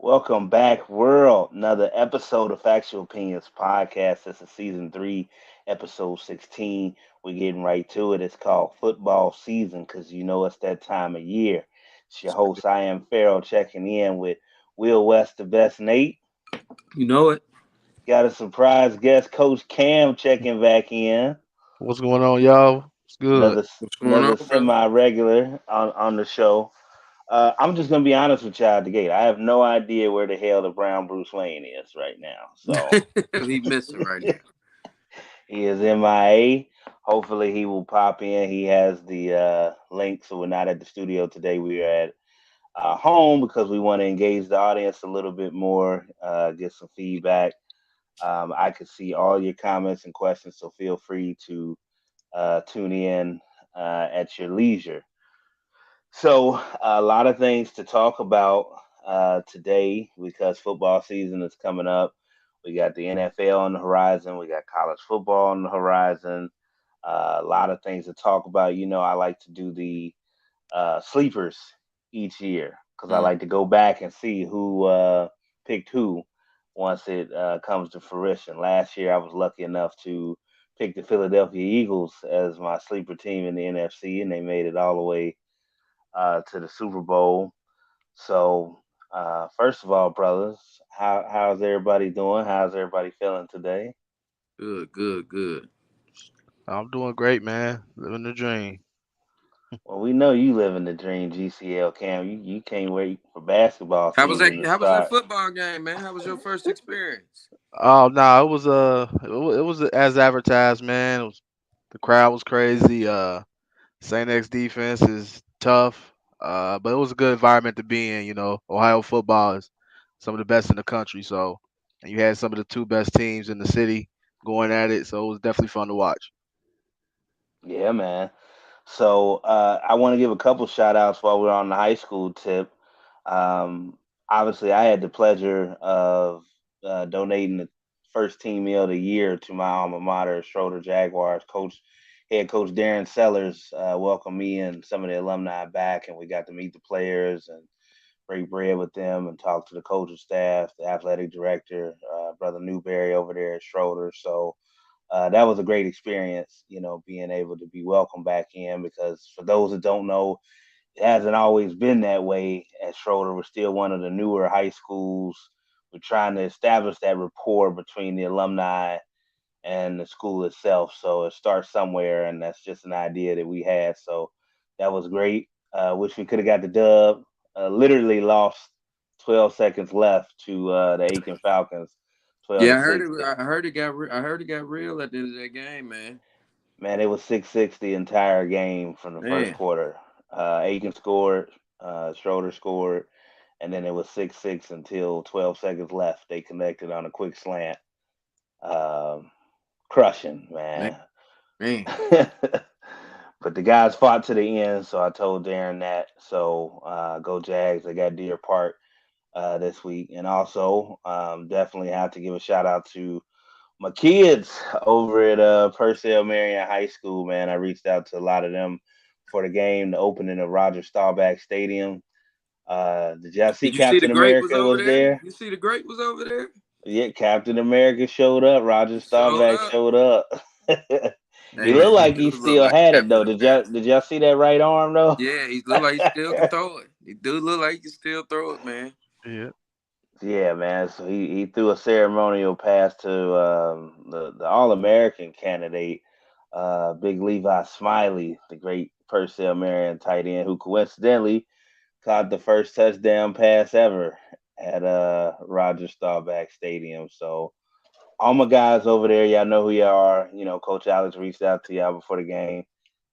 Welcome back, world. Another episode of Factual Opinions Podcast. This is season 3, episode 16. We're getting right to it. It's called football season because you know it's that time of year. It's your host, I am Farrell, checking in with Will West, the best Nate. You know it. Got a surprise guest, Coach Cam, checking back in. What's going on, y'all? It's good. Another What's going another on, brother? semi-regular on the show. I'm just gonna be honest with y'all at the gate. I have no idea where the hell the Brown Bruce Wayne is right now. So He missing right now. he is MIA. Hopefully he will pop in. He has the link, so we're not at the studio today. We are at home because we want to engage the audience a little bit more, get some feedback. I can see all your comments and questions, so feel free to tune in at your leisure. So, a lot of things to talk about today because football season is coming up. We got the NFL on the horizon, we got college football on the horizon. A lot of things to talk about. You know, I like to do the sleepers each year because I Mm. like to go back and see who picked who once it comes to fruition. Last year, I was lucky enough to pick the Philadelphia Eagles as my sleeper team in the NFC, and they made it all the way to the Super Bowl. So, first of all, brothers, how's everybody doing? How's everybody feeling today? Good, good, good. I'm doing great, man. Living the dream. Well, we know you live in the dream, GCL Cam. You can't wait for basketball How was that? season to How was that start. football game, man? How was your first experience? Oh no, it was as advertised, man. The crowd was crazy. Saint X defense is tough. But it was a good environment to be in. You know, Ohio football is some of the best in the country. So, and you had some of the two best teams in the city going at it. So it was definitely fun to watch. Yeah, man. So I want to give a couple shout outs while we're on the high school tip. Um, Obviously, I had the pleasure of donating the first team meal of the year to my alma mater, Schroeder Jaguars. Head coach Darren Sellers welcomed me and some of the alumni back, and we got to meet the players and break bread with them and talk to the coaching staff, the athletic director, Brother Newberry over there at Schroeder. So that was a great experience, you know, being able to be welcomed back in because for those that don't know, it hasn't always been that way at Schroeder. We're still one of the newer high schools. We're trying to establish that rapport between the alumni and the school itself. So it starts somewhere, and that's just an idea that we had. So that was great. Wish we could have got the dub. Literally lost 12 seconds left to the Aiken Falcons, 12 Yeah, to I heard 6. it. I heard it got. I heard it got real at the end of that game, man. Man, it was 6-6 the entire game from the first Man, quarter. Aiken scored, Schroeder scored, and then it was 6-6 until 12 seconds left. They connected on a quick slant. Um, Crushing, man, man. man. But the guys fought to the end, so I told Darren that. So go Jags. They got Deer Park this week. And also, definitely have to give a shout out to my kids over at Purcell Marion High School, man. I reached out to a lot of them for the game, the opening of Roger Staubach Stadium. Did y'all see Did you see the Captain great was America over was there? there? You see the great was over there? Yeah, Captain America showed up. Roger He showed Staubach up. showed up. Hey He looked man, he like do he look still like had it though. Captain America. Did y'all see that right arm though? Yeah, he look like he still can throw it. He do look like he can still throw it, man. Yeah. Yeah, man. So he threw a ceremonial pass to the All American candidate, Big Levi Smiley, the great Purcell Marion tight end, who coincidentally caught the first touchdown pass ever at Roger Staubach Stadium. So all my guys over there, y'all know who y'all are. You know, Coach Alex reached out to y'all before the game.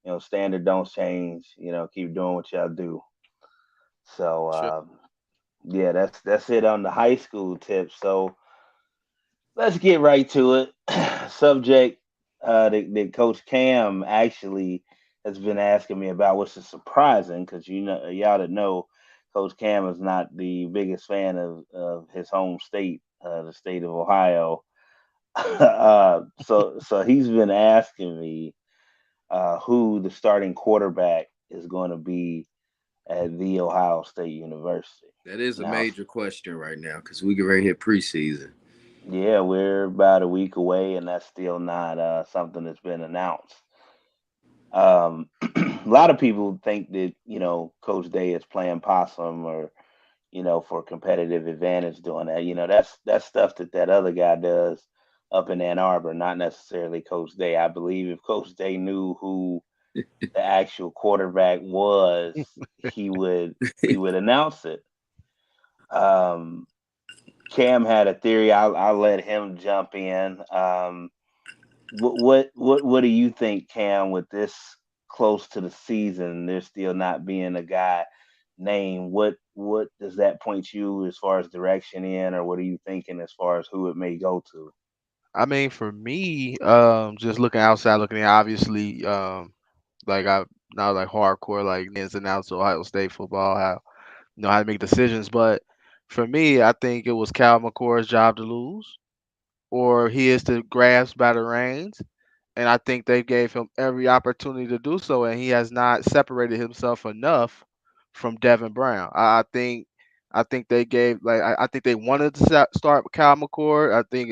You know, standard don't change. You know, keep doing what y'all do. So Sure. yeah, that's it on the high school tip. So let's get right to it. Subject that Coach Cam actually has been asking me about, which is surprising because you know y'all that know Coach Cam is not the biggest fan of his home state, the state of Ohio. So he's been asking me who the starting quarterback is going to be at the Ohio State University. That is a Now, major question right now because we get right here preseason. yeah, we're about a week away, and that's still not something that's been announced. A lot of people think that Coach Day is playing possum or for competitive advantage doing that. That's stuff that other guy does up in Ann Arbor, not necessarily Coach Day. I believe if Coach Day knew who the actual quarterback was, he would announce it. Um, Cam had a theory. I'll let him jump in. What do you think, Cam? With this close to the season, there still not being a guy named. What does that point you as far as direction in, or what are you thinking as far as who it may go to? I mean, for me, just looking outside, looking in, obviously, like I not like hardcore, like ins and outs of Ohio State football, how know how to make decisions. But for me, I think it was Cal McCord's job to lose, or he is to grasp by the reins. And I think they gave him every opportunity to do so, and he has not separated himself enough from Devin Brown. I think they gave I think they wanted to start with Cal McCord. I think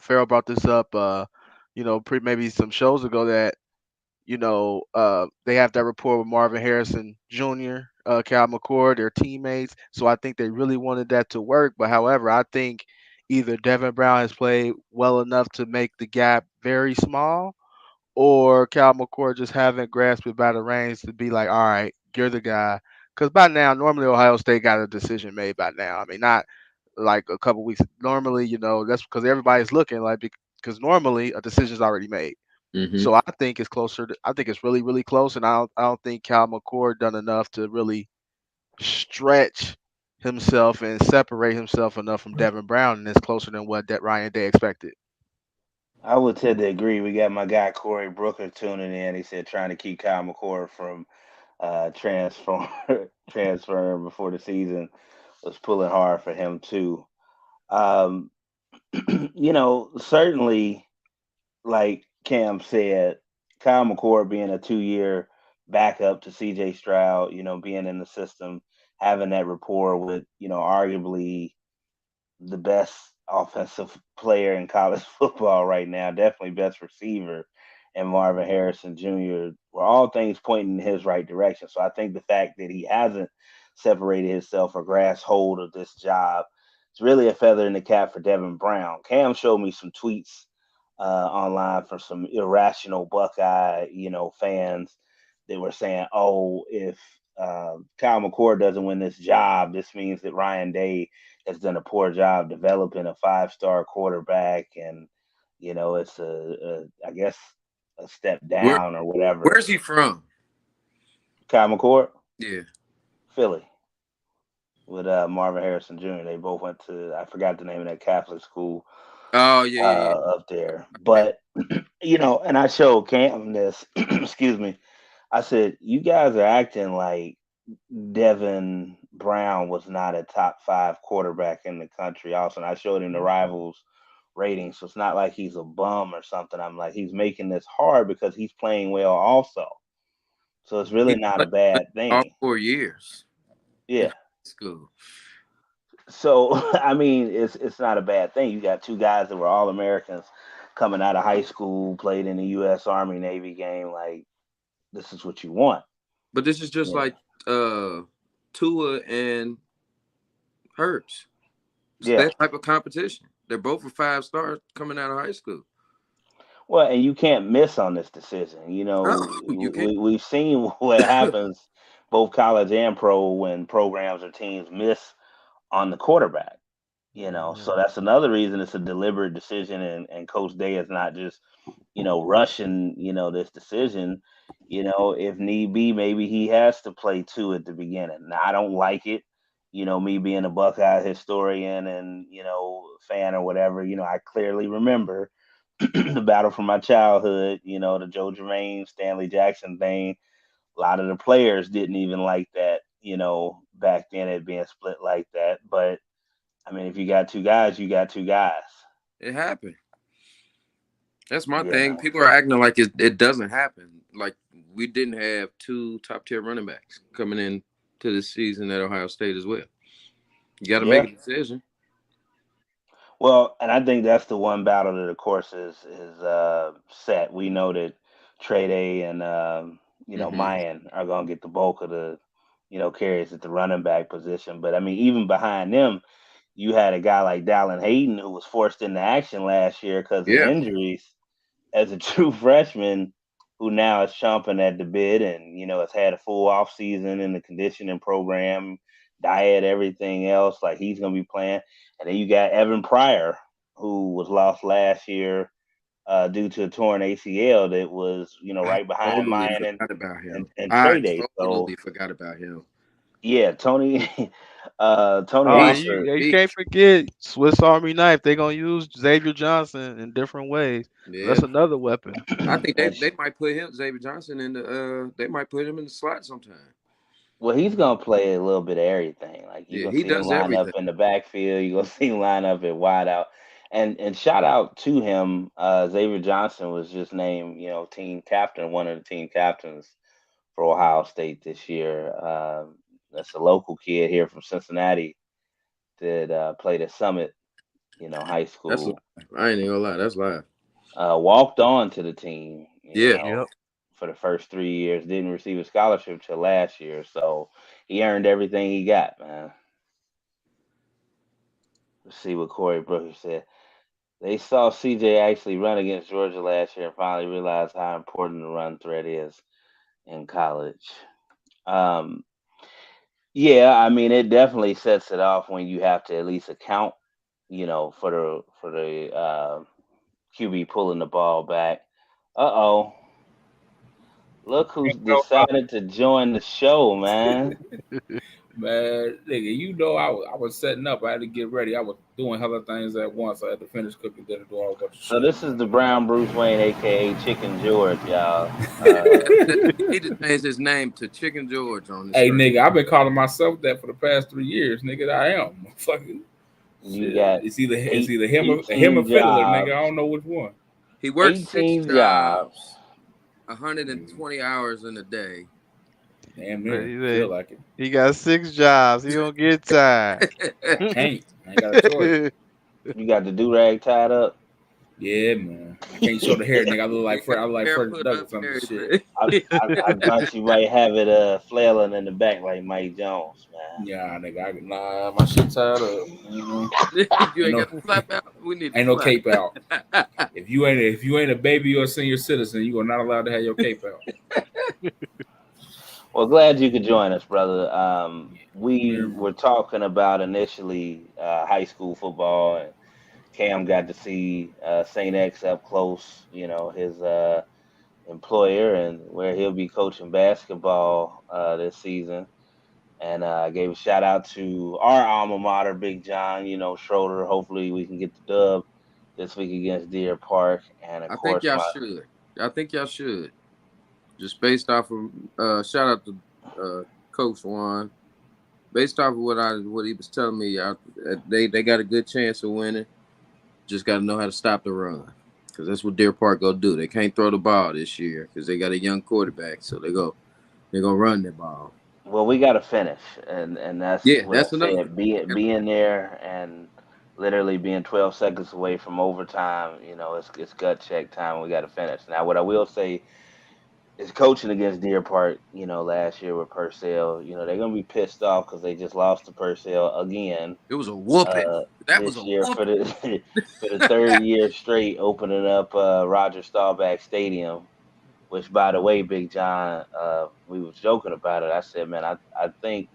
Farrell brought this up maybe some shows ago that they have that rapport with Marvin Harrison Jr., Cal McCord, their teammates. So I think they really wanted that to work. But however, I think either Devin Brown has played well enough to make the gap very small, or Cal McCord just haven't grasped it by the reins to be like, all right, you're the guy. Because by now, normally Ohio State got a decision made by now. I mean, not like a couple weeks. Normally, that's because everybody's looking like because normally a decision's already made. Hmm. So I think it's closer. I think it's really, really close, and I don't think Cal McCord done enough to really stretch himself and separate himself enough from Devin Brown, and it's closer than what that Ryan Day expected. I would tend to agree. We got my guy Corey Brooker tuning in. He said trying to keep Kyle McCord from transfer transferring before the season was pulling hard for him too. Um, certainly, like Cam said, Kyle McCord being a 2 year backup to CJ Stroud, being in the system, having that rapport with, arguably the best offensive player in college football right now, definitely best receiver, and Marvin Harrison Jr. were all things pointing in his right direction. So I think the fact that he hasn't separated himself or grasped hold of this job, it's really a feather in the cap for Devin Brown. Cam showed me some tweets online from some irrational Buckeye, fans that were saying, "Oh, if Kyle McCord doesn't win this job, this means that Ryan Day has done a poor job developing a 5-star quarterback, and it's I guess a step Where down or whatever." Where's he from? Kyle McCord, Yeah. Philly, with Marvin Harrison Jr. They both went to, I forgot the name of that Catholic school Oh yeah, yeah, yeah. up there, Okay. but and I showed Cam this. Excuse me. I said, "You guys are acting like Devin Brown was not a top 5 quarterback in the country." Also, and I showed him the rivals rating, so it's not like he's a bum or something. I'm like, he's making this hard because he's playing well also. So it's He really not a played bad all thing. 4 years in Yeah. high school. So I mean, it's not a bad thing. You got two guys that were all Americans coming out of high school, played in the U.S. Army Navy game. Like, this is what you want. But this is just Yeah. like Tua and Hurts. It's Yeah. that type of competition. They're both a 5 stars coming out of high school. Well, and you can't miss on this decision. Oh, you can't. We've seen what happens both college and pro when programs or teams miss on the quarterback. So Hmm. that's another reason it's a deliberate decision, and Coach Day is not just rushing this decision. If need be, maybe he has to play two at the beginning. Now, I don't like it. Me being a Buckeye historian and fan or whatever. I clearly remember the battle from my childhood, the Joe Germain, Stanley Jackson thing. A lot of the players didn't even like that, back then, it being split like that. But I mean, if you got two guys, you got two guys. It happened. That's my thing. Yeah. People are acting like it doesn't happen. Like we didn't have two top tier running backs coming in to this season at Ohio State as well. You got to make Yeah. a decision. Well, and I think that's the one battle that, of course, is set. We know that Trey Day and Hmm. Mayan are gonna get the bulk of the carries at the running back position. But I mean, even behind them, you had a guy like Dallin Hayden who was forced into action last year because of Yeah, injuries as a true freshman who now is chomping at the bit and has had a full off season in the conditioning program, diet, everything else. Like he's gonna be playing. And then you got Evan Pryor, who was lost last year due to a torn ACL that was, I right behind totally mine forgot about him. and I Trey Day. So totally forgot about him. yeah, Tony Tony Oh, and Beast, Alford. you can't beast. forget Swiss Army knife. They're gonna use Xavier Johnson in different ways. Yeah, That's another weapon. I think they and they might put him Xavier Johnson in the. They might put him in the slot sometime. Well, he's gonna play a little bit of everything. Like you're Yeah, gonna he see him does line up everything. in the backfield. You're gonna see him line up at wide out. And shout out to him. Xavier Johnson was just named, team captain, one of the team captains for Ohio State this year. That's a local kid here from Cincinnati that played at Summit, high That's live. school. I ain't even gonna lie. That's live. Walked on to the team, Yeah, Yep. for the first 3 years. Didn't receive a scholarship till last year, so he earned everything he got, man. Let's see what Corey Brooker said. They saw CJ actually run against Georgia last year and finally realized how important the run threat is in college. Um, yeah, I mean it definitely sets it off when you have to at least account, for the QB pulling the ball back. Uh-oh. Look who's decided to join the show, man. Man, nigga, I was setting up. I had to get ready. I was doing hella things at once. I had to finish cooking dinner, do a whole bunch of So shit, this is man. the Brown Bruce Wayne, aka Chicken George, y'all. he need to change his name to Chicken George on the Hey, screen. nigga, I've been calling myself that for the past 3 years, nigga. I am fucking You shit. got It's either him or 18 Fiddler, nigga. I jobs. don't know which one. He works 6 18 jobs. jobs, 120 hours in a day. Damn But near feel like it. he got 6 jobs. He gonna get tired. I can't. I ain't got a choice. You got the do rag tied up. Yeah, man. I can't show the hair, nigga. I look He like got hair Frederick put up Douglass and on this shit. everything. I thought you might have it flailing in the back like Mike Jones, Yeah, nigga. My shit tied up. You Ain't ain't no, got the flap out. We need the ain't no flap. cape out. If you ain't a baby or a senior citizen, you are not allowed to have your cape out. Well, glad you could join us, brother. We Man, were talking about initially high school football, and Cam got to see Saint X up close. His employer and where he'll be coaching basketball this season. And I gave a shout out to our alma mater, Big John. Schroeder. Hopefully, we can get the dub this week against Deer Park, and of I think course, y'all my should. I think y'all should. Just based off of shout out to Coach Juan. Based off of what he was telling me, they got a good chance of winning. Just got to know how to stop the run, because that's what Deer Park go do. They can't throw the ball this year because they got a young quarterback, so they gonna run the ball. well, we got to finish, and that's Yeah, what I that's another thing. said. Being there and literally being 12 seconds away from overtime. It's gut check time. We got to finish. Now, what I will say is coaching against Deer Park. Last year with Purcell. They're gonna be pissed off because they just lost to Purcell again. It was a whooping. That was This a year for whooping. the for the third year straight, opening up Roger Staubach Stadium. Which, by the way, Big John, we was joking about it. I said, man, I think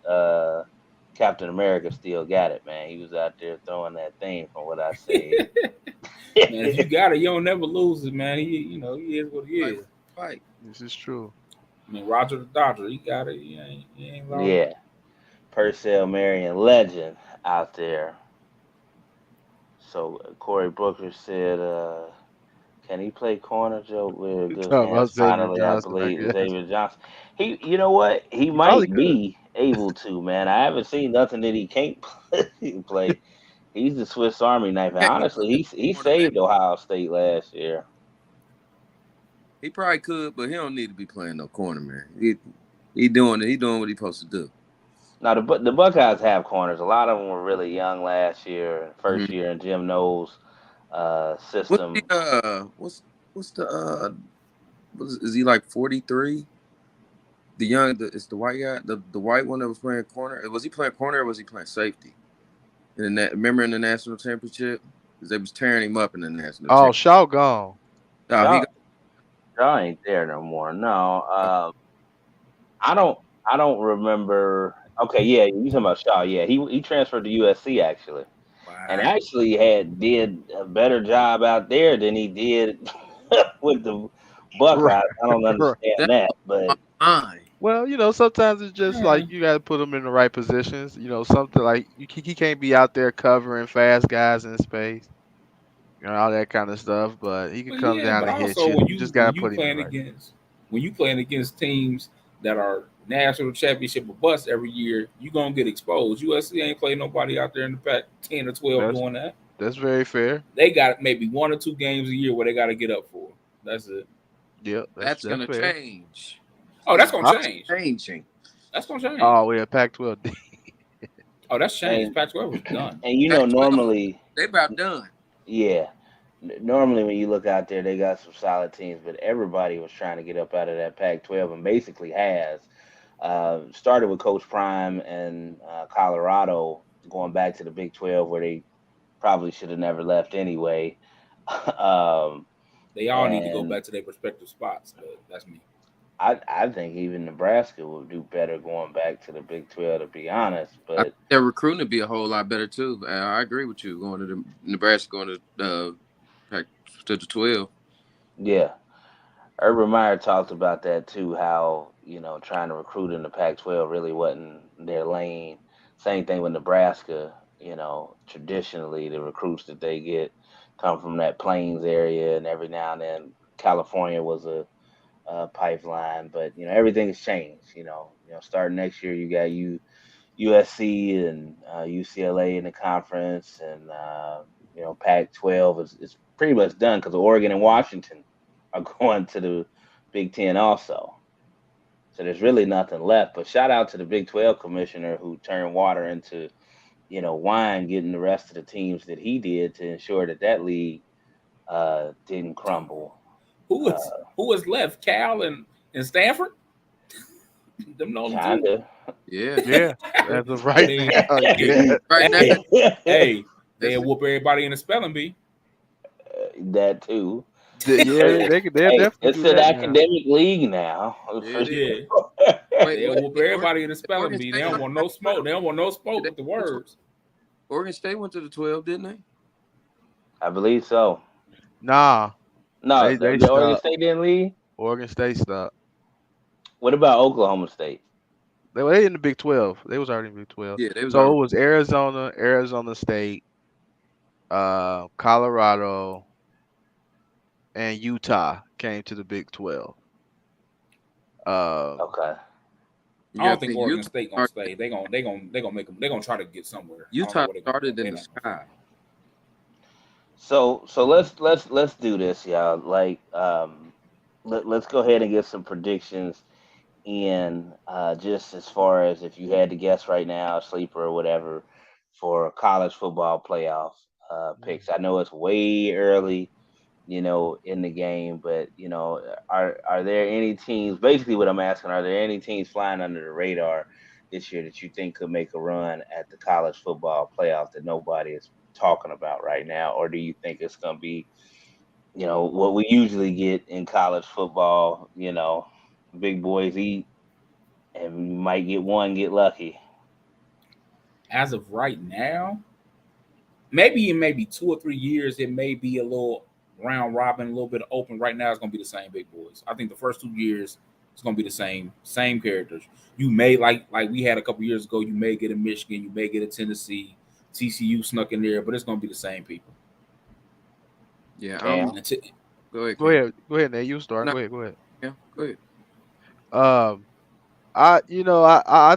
Captain America still got it, man. He was out there throwing that thing, from what I said. man, if you got it, you don't never lose it, man. He is what he Fight, is. fight. This is true. I mean, Roger the Dodger, he got it. He ain't lost it. Yeah, Purcell Marion legend out there. So Corey Booker said, can he play corner, Joe, with good Talking hands? about Xavier Finally, I Johnson, I believe guess. Xavier Johnson. You know what? He He probably might could. be able to, man. I haven't seen nothing that he can't play. He's the Swiss Army knife, and Yeah, he honestly, was the he cornerback. saved Ohio State last year. He probably could, but he don't need to be playing no corner, man. He doing it. He doing what he supposed to do. Now the Buckeyes have corners. A lot of them were really young last year, first Hmm. year in Jim Knowles' What's the system. what's the is he like 43? The young, it's the white guy, the white one that was playing corner. Was he playing corner or was he playing safety? Remember in the national championship, 'cause they was tearing him up in the national Oh, championship. Shaw gone. Oh, he Shaw, got Shaw ain't there no more. No, I don't I don't remember. Okay, yeah, you talking about Shaw? Yeah, he transferred to USC actually, and Wow. actually did a better job out there than he did with the Buckeyes. I don't Right. understand that that, on but my mind. Well, sometimes it's just Yeah. like you got to put him in the right positions. Something like he can't be out there covering fast guys in space, all that kind of stuff. But he can Well, come yeah, down but and hit also you. when You you just got when to you put him in the playing right. against when you playing against teams that are national championship or bust every year, you gonna get exposed. USC ain't played nobody out there in the pack 10 or 12 That's doing that. that's very fair. They got maybe 1 or 2 games a year where they got to get up for. That's it. Yep, that's That's that's gonna fair. change. Oh, that's gonna Huh? It's change. changing. That's gonna change. Oh, yeah, Pac-12. Oh, that's changed. and Pac-12 was done. and Pac-12, normally, they about done. yeah, normally when you look out there, they got some solid teams, but everybody was trying to get up out of that Pac-12 and basically has. Started with Coach Prime and Colorado, going back to the Big 12 where they probably should have never left anyway. um, They all need to go and back to their respective spots, but that's me. I think even Nebraska would do better going back to the Big 12, to be honest. I think But their recruiting would be a whole lot better too. I agree with you. Going to the Nebraska, going to Pac to the 12. yeah, Urban Meyer talked about that too, how, trying to recruit in the Pac-12 really wasn't their lane. Same thing with Nebraska. Traditionally the recruits that they get come from that Plains area, and every now and then California was a pipeline. But everything has changed. Starting next year, you got USC and UCLA in the conference, and Pac-12 is pretty much done because Oregon and Washington are going to the Big Ten also. So there's really nothing left. But shout out to the Big 12 commissioner who turned water into wine, getting the rest of the teams that he did to ensure that league didn't crumble. Who Uh, is who is left? Cal and Stanford. Them the only two. Yeah, Yeah, yeah. as of right They, now, hey, yeah. Right now, hey, hey, they that's it. whoop everybody in the spelling bee. that too. Yeah, But they'll hey, definitely it's do an that now. academic league now, Yeah, for it is. Yeah, sure. Wait, they'll wait. whoop Oregon, everybody in the spelling Oregon bee. They State don't went want to no the smoke. 12. They don't want no Did smoke they with the go to 12? words. Oregon State went to the 12, didn't they? I believe so. Nah, No, they the Oregon stopped. State didn't leave. Oregon State stopped. What about Oklahoma State? They in the Big 12. They was already in Big 12. Yeah, they was So already. it was Arizona, Arizona State, Colorado, and Utah came to the Big 12. Um, Okay. I Yeah, I don't think think Oregon Utah State gonna started. stay. They gonna make them. They gonna try to get somewhere. I don't know Utah where they gonna go. started in They the not gonna stay. sky. So let's do this, y'all. Like, let's go ahead and get some predictions in, just as far as if you had to guess right now, sleeper or whatever, for college football playoff picks. I know it's way early, in the game, but are there any teams? Basically, what I'm asking, are there any teams flying under the radar this year that you think could make a run at the college football playoff that nobody is talking about right now, or do you think it's going to be, what we usually get in college football? Big boys eat, and you might get one, get lucky. As of right now, maybe in maybe 2 or 3 years, it may be a little round robin, a little bit of open. Right now, it's gonna be the same big boys. I think the first 2 years it's gonna be the same characters. You may like we had a couple years ago. You may get a Michigan, you may get a Tennessee, TCU snuck in there, but it's gonna be the same people. Yeah, Cam, Until, go ahead, Cam. go ahead, Nate. You start. No, Go ahead. Cam, go ahead. Um, I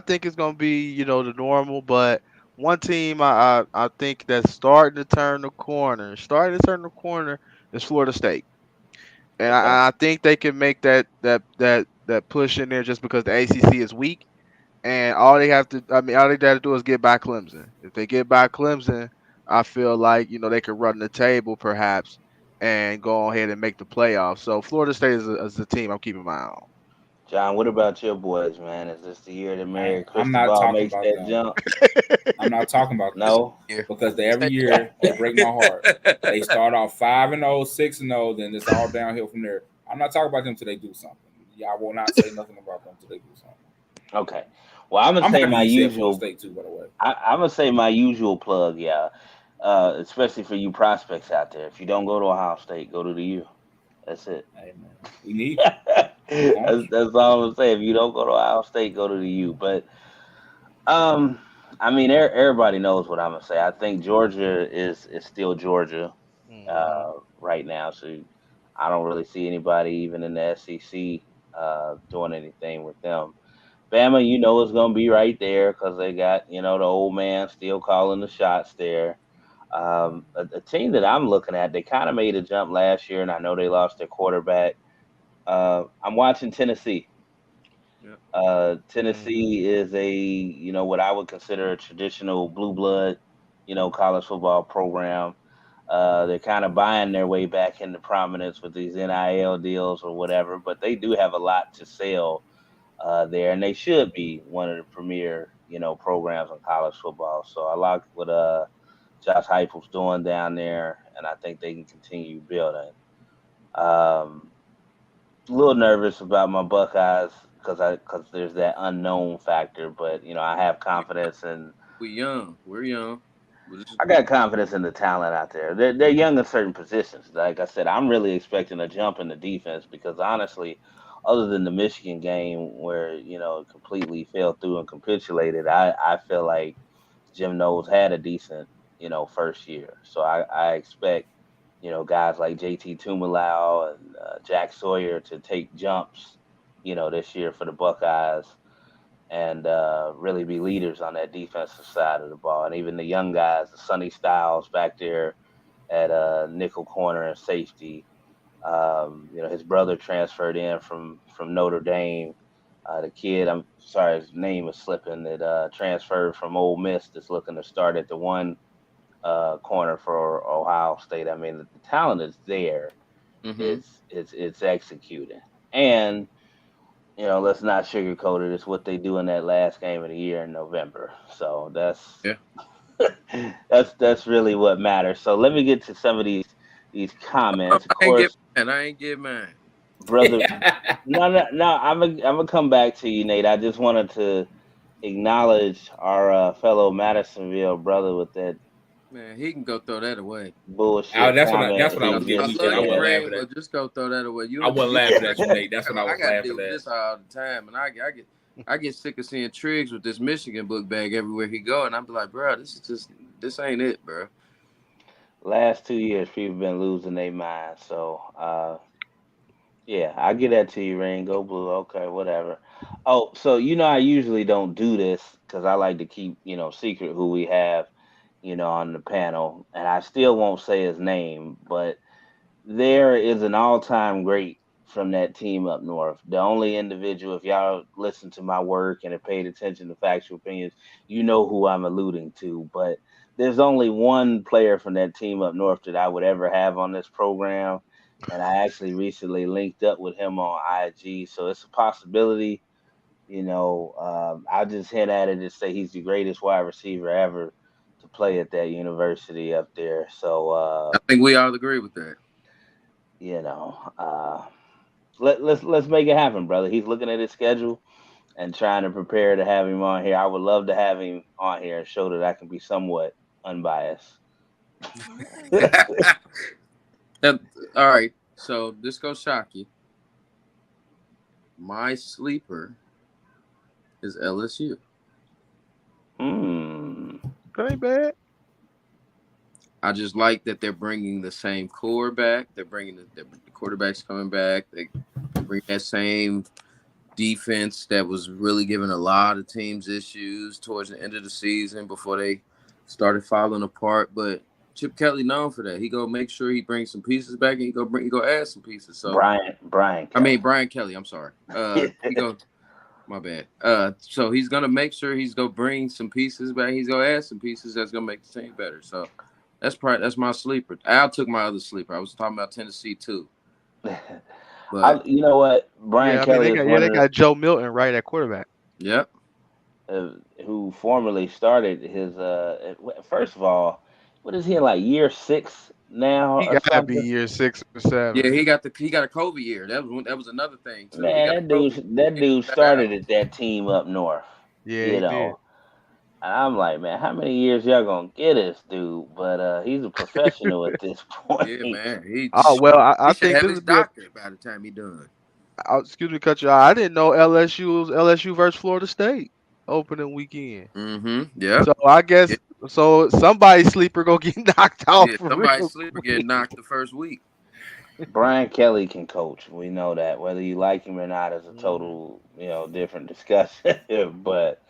think it's gonna be the normal, but one team I think that's starting to turn the corner. Starting to turn the corner is Florida State. And Okay. I think they can make that push in there just because the ACC is weak, and all they have to, I mean, all they got to do is get by Clemson. If they get by Clemson, I feel like they could run the table perhaps and go ahead and make the playoffs. So Florida State is a team I'm keeping my eye on. John, what about your boys, man? Is this the year that Mary I'm not Cristobal talking makes about that them. jump? I'm not talking about them No. because every year they break my heart. They start off 5-0, 6-0, then it's all downhill from there. I'm not talking about them till they do something. I will not say nothing about them till they do something. Okay. Well, I'm gonna I'm say happy my you said Florida usual. State too, by the way. I'm gonna say my usual plug. Yeah. Especially for you prospects out there. If you don't go to Ohio State, go to the U. That's it. Hey man, we need you. We want That's all I'm gonna say. If you don't go to Ohio State, go to the U. But um, I mean, everybody knows what I'm gonna say. I think Georgia is still Georgia Hmm. right now. So I don't really see anybody even in the SEC doing anything with them. Bama, is gonna be right there because they got the old man still calling the shots there. A team that I'm looking at, they kind of made a jump last year, and I know they lost their quarterback. I'm watching Tennessee. Yep. Hmm. Tennessee is a what I would consider a traditional blue blood college football program. They're kind of buying their way back into prominence with these NIL deals or whatever, but they do have a lot to sell there, and they should be one of the premier programs in college football. So I like what Josh Heupel's doing down there, and I think they can continue building. Um, a little nervous about my Buckeyes because there's that unknown factor, but I have We confidence in we young. We're young. I got confidence in the talent out there. They're young in certain positions. Like I said, I'm really expecting a jump in the defense because honestly, other than the Michigan game where it completely fell through and capitulated, I feel like Jim Knowles had a decent first year. So I expect guys like JT Tumalau and Jack Sawyer to take jumps this year for the Buckeyes and really be leaders on that defensive side of the ball. And even the young guys, the Sonny Styles back there at nickel corner and safety. His brother transferred in from Notre Dame. The kid, I'm sorry, his name is slipping. That transferred from Ole Miss. That's looking to start at the one corner for Ohio State. I mean, the talent is there. Mm-hmm. It's executing, and let's not sugarcoat it. It's what they do in that last game of the year in November. So that's Yeah. that's really what matters. So let me get to some of these comments. Of I ain't get course, mine. I ain't get mine. brother. you. No, no, no. I'm gonna come back to you, Nate. I just wanted to acknowledge our fellow Madisonville brother with that Man, he can go throw that away. bullshit That's comment what I he was I giving you, just Nate. love I you, wasn't said. laughing Rain, at. but just go throw that away. I wasn't laughing at you, Nate. That's what I I was got to laughing deal with at. this all the time, and I get sick of seeing Triggs with this Michigan book bag everywhere he go, and I'm like, bro, this ain't it, bro. Last 2 years, people been losing their mind. So yeah, I get that to you, Rain. Go blue. Okay, whatever. Oh, so I usually don't do this because I like to keep secret who we have on the panel, and I still won't say his name, but there is an all-time great from that team up north. The only individual, if y'all listen to my work and have paid attention to factual opinions, you know who I'm alluding to. But there's only one player from that team up north that I would ever have on this program, and I actually recently linked up with him on IG, so it's a possibility. I'll just hint at it and say he's the greatest wide receiver ever to play at that university up there. So I think we all agree with that. you know, let's make it happen, brother. He's looking at his schedule and trying to prepare to have him on here. I would love to have him on here and show that I can be somewhat unbiased. That- all right, so this goes shock you. My sleeper is LSU. Hmm. That ain't bad. I just like that they're bringing the same core back. They're bringing the quarterbacks coming back. They bring that same defense that was really giving a lot of teams issues towards the end of the season before they started falling apart. But Chip Kelly known for that. He go make sure he brings some pieces back, and he go add some pieces. So Brian I mean Kelly. Brian Kelly. I'm sorry. He go. My bad. So he's gonna make sure he's gonna bring some pieces back. He's gonna add some pieces that's gonna make the team better. So that's my sleeper. Al took my other sleeper. I was talking about Tennessee too, but You know what? Brian Yeah, I mean Kelly they is got yeah one they of the got Joe Milton right at quarterback. yep. who formerly started his. First of all, what is he in, like year six now He or gotta be something? year 6 or 7. Yeah, he got a COVID year. That was another thing too. He Man, got a COVID year. that He dude that out. started at that team up north. Yeah, You he did. know, and I'm like, man, how many years y'all gonna get this dude? But he's a professional at this Yeah, point. man. He Oh well, he I should think have this his would be a. doctor by the time he done. Excuse me, cut you out. I didn't know LSU was LSU versus Florida State opening weekend. Mm-hmm. Yep. So I Yeah. guess so somebody's sleeper gonna get knocked Yeah. off for Somebody's real sleeper getting quick. knocked the first week. Brian Kelly can coach. We know that. Whether you like him or not is a Mhm. total, different discussion. But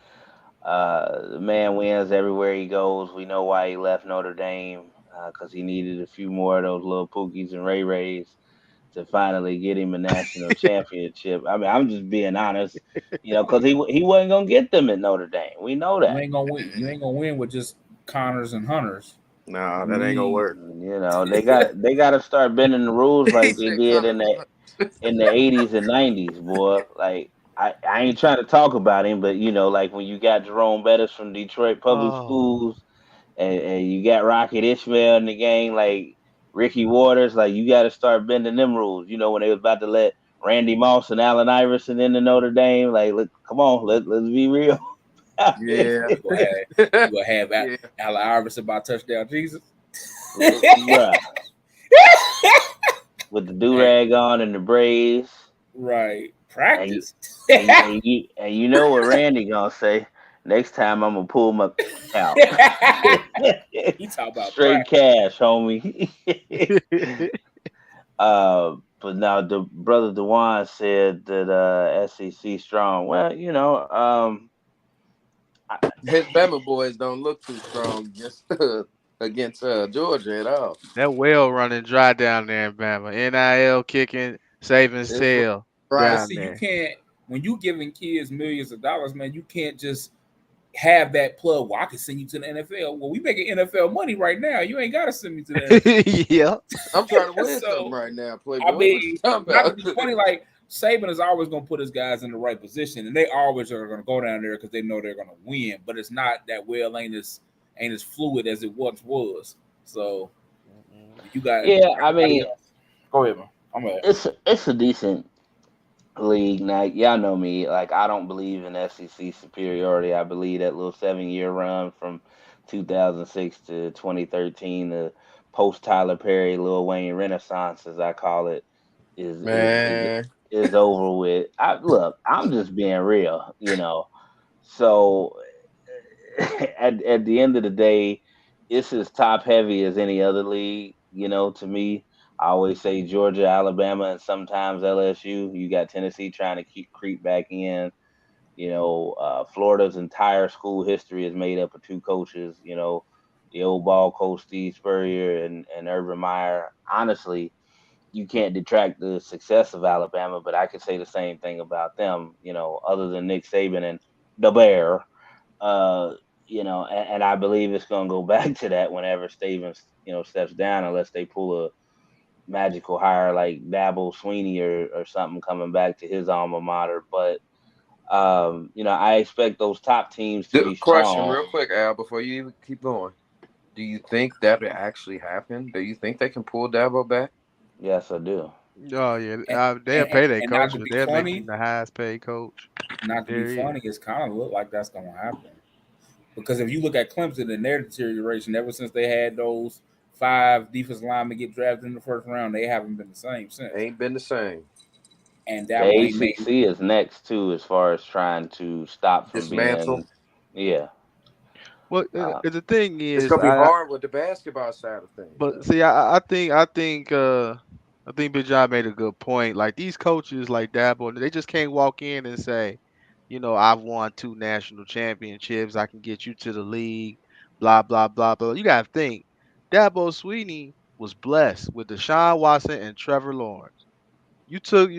the man wins everywhere he goes. We know why he left Notre Dame, because he needed a few more of those little Pookies and Ray Rays to finally get him a national championship. I mean, I'm just being honest, because he wasn't gonna get them at Notre Dame. We know You that. ain't gonna win. You ain't gonna win with just Connors and Hunters. Nah, You that ain't gonna need. work. They got to start bending the rules He like they said did Connors and Hunters. in the 80s and 90s, boy. Like I ain't trying to talk about him, but like when you got Jerome Bettis from Detroit Public Oh, Schools, and you got Rocket Ishmael in the game, like Ricky Waters, like you got to start bending them rules. When they was about to let Randy Moss and Allen Iverson into Notre Dame, like, look, come on, let's be real. Yeah. You gonna have you gonna have Yeah. Allen Iverson by touchdown Jesus. Bruh, with the do And- rag on and the braids, right. and you, Practice. and you know what Randy gonna say? Next time I'm gonna pull my out. He talk about Straight practice. cash, homie. But now the brother Dewan said that SEC strong. Well, I, His Bama boys don't look too strong just against Georgia at all. that well running dry down there in Bama. NIL kicking Saban's It's tail But right. down see, you there. can't when you giving kids millions of dollars, man. You can't just have that plug. Well, I can send you to the NFL. Well, we making NFL money right now. You ain't got to send me to the Yeah. I'm trying to NFL. win something So right now, I Playboy. What you mean, talking not to about? be funny, like Saban is always going to put his guys in the right position, and they always are going to go down there because they know they're going to win. But it's not that well ain't as fluid as it once was. So you got yeah, I everybody mean, else. Go ahead, man. I'm at. it's a decent league. Now, y'all know me. Like, I don't believe in SEC superiority. I believe that little 7 year run from 2006 to 2013, the post Tyler Perry, Lil Wayne Renaissance, as I call it, is is is Man. is over with. Look, I'm just being real. So at the end of the day, it's as top heavy as any other league. To me, I always say Georgia, Alabama, and sometimes LSU. You got Tennessee trying to keep creep back in. Florida's entire school history is made up of two coaches. The old ball coach Steve Spurrier and Urban Meyer. Honestly, you can't detract the success of Alabama, but I could say the same thing about them. Other than Nick Saban and the Bear. Uh, and I believe it's going to go back to that whenever Stevens, steps down, unless they pull a magical hire like Dabble Sweeney or something coming back to his alma mater. But I expect those top teams to be Question strong. real quick, Al, before you even keep going. Do you think that will actually happen? Do you think they can pull Dabo back? Yes, I do. Oh yeah. And, They'll and, and pay their and not coach, to but be they'll make him funny, the highest paid coach. There is. it's kind of look like that's going to happen. Because if you look at Clemson and their deterioration, ever since they had those five defensive linemen get drafted in the first round, they haven't been the same since. Ain't been the same. And The that way made ACC is next too, as far as trying to stop from Dismantle. being, yeah. Well, Uh, the thing It's is, gonna be hard with the basketball side of things, but though. see, I think Big John made a good point. Like these coaches, like Dabo, they just can't walk in and say, I've won 2 national championships. I can get you to the league. Blah blah blah blah. You gotta think. Dabo Sweeney was blessed with Deshaun Watson and Trevor Lawrence. You took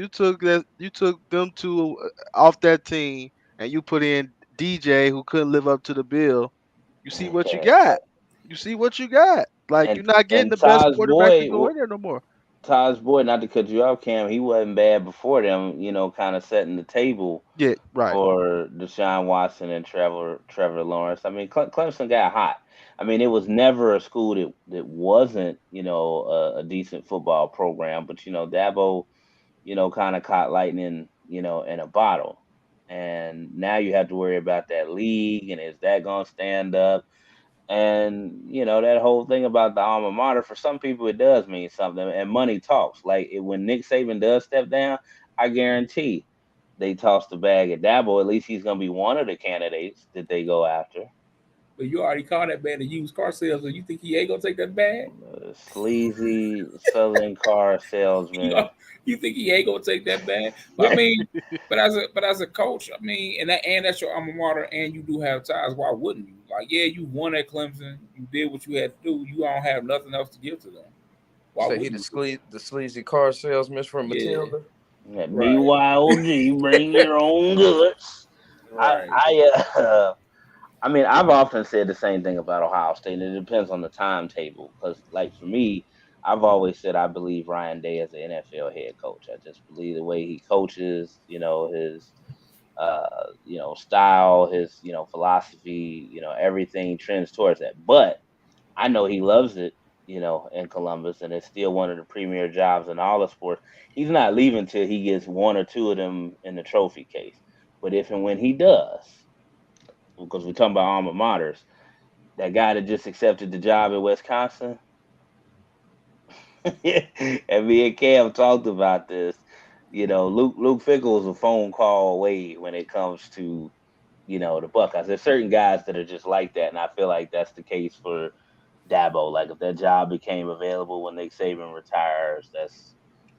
them two off that team, and you put in DJ who couldn't live up to the bill. You see what you got. You see what you got. Like you're not getting and the best Taj quarterback to Boyd, go in there no more. Taj Boyd, not to cut you off, Cam, he wasn't bad before them. Kind of setting the table Yeah, right. for Deshaun Watson and Trevor Lawrence. I mean, Clemson got hot. I mean, it was never a school that wasn't a decent football program, but Dabo kind of caught lightning in a bottle, and now you have to worry about that league and is that gonna stand up? And that whole thing about the alma mater, for some people it does mean something, and money talks. Like when Nick Saban does step down, I guarantee they toss the bag at Dabo. At least he's gonna be one of the candidates that they go after. But you already called that man a used car salesman. You think he ain't gonna take that bag? Sleazy Southern car You, salesman. know, you think he ain't gonna take that bag? But I mean, but as a coach, I mean, and that's your alma mater, and you do have ties. Why wouldn't you? Like, yeah, you won at Clemson. You did what you had to do. You don't have nothing else to give to them. Why Say he wouldn't you? the sleazy car salesman from Yeah, Matilda. Yeah, right, BYOG, bring your own goods. I right. I I mean, I've often said the same thing about Ohio State, and it depends on the timetable. Because, like for me, I've always said I believe Ryan Day as an NFL head coach. I just believe the way he coaches, his style, his philosophy, everything trends towards that. But I know he loves it, in Columbus, and it's still one of the premier jobs in all of sports. He's not leaving till he gets one or two of them in the trophy case. But if and when he does, because we're talking about alma maters, that guy that just accepted the job in Wisconsin, and me and Cam talked about this. Luke Fickle is a phone call away when it comes to the Buckeyes. There's certain guys that are just like that, and I feel like that's the case for Dabo. Like if that job became available when Nick Saban retires,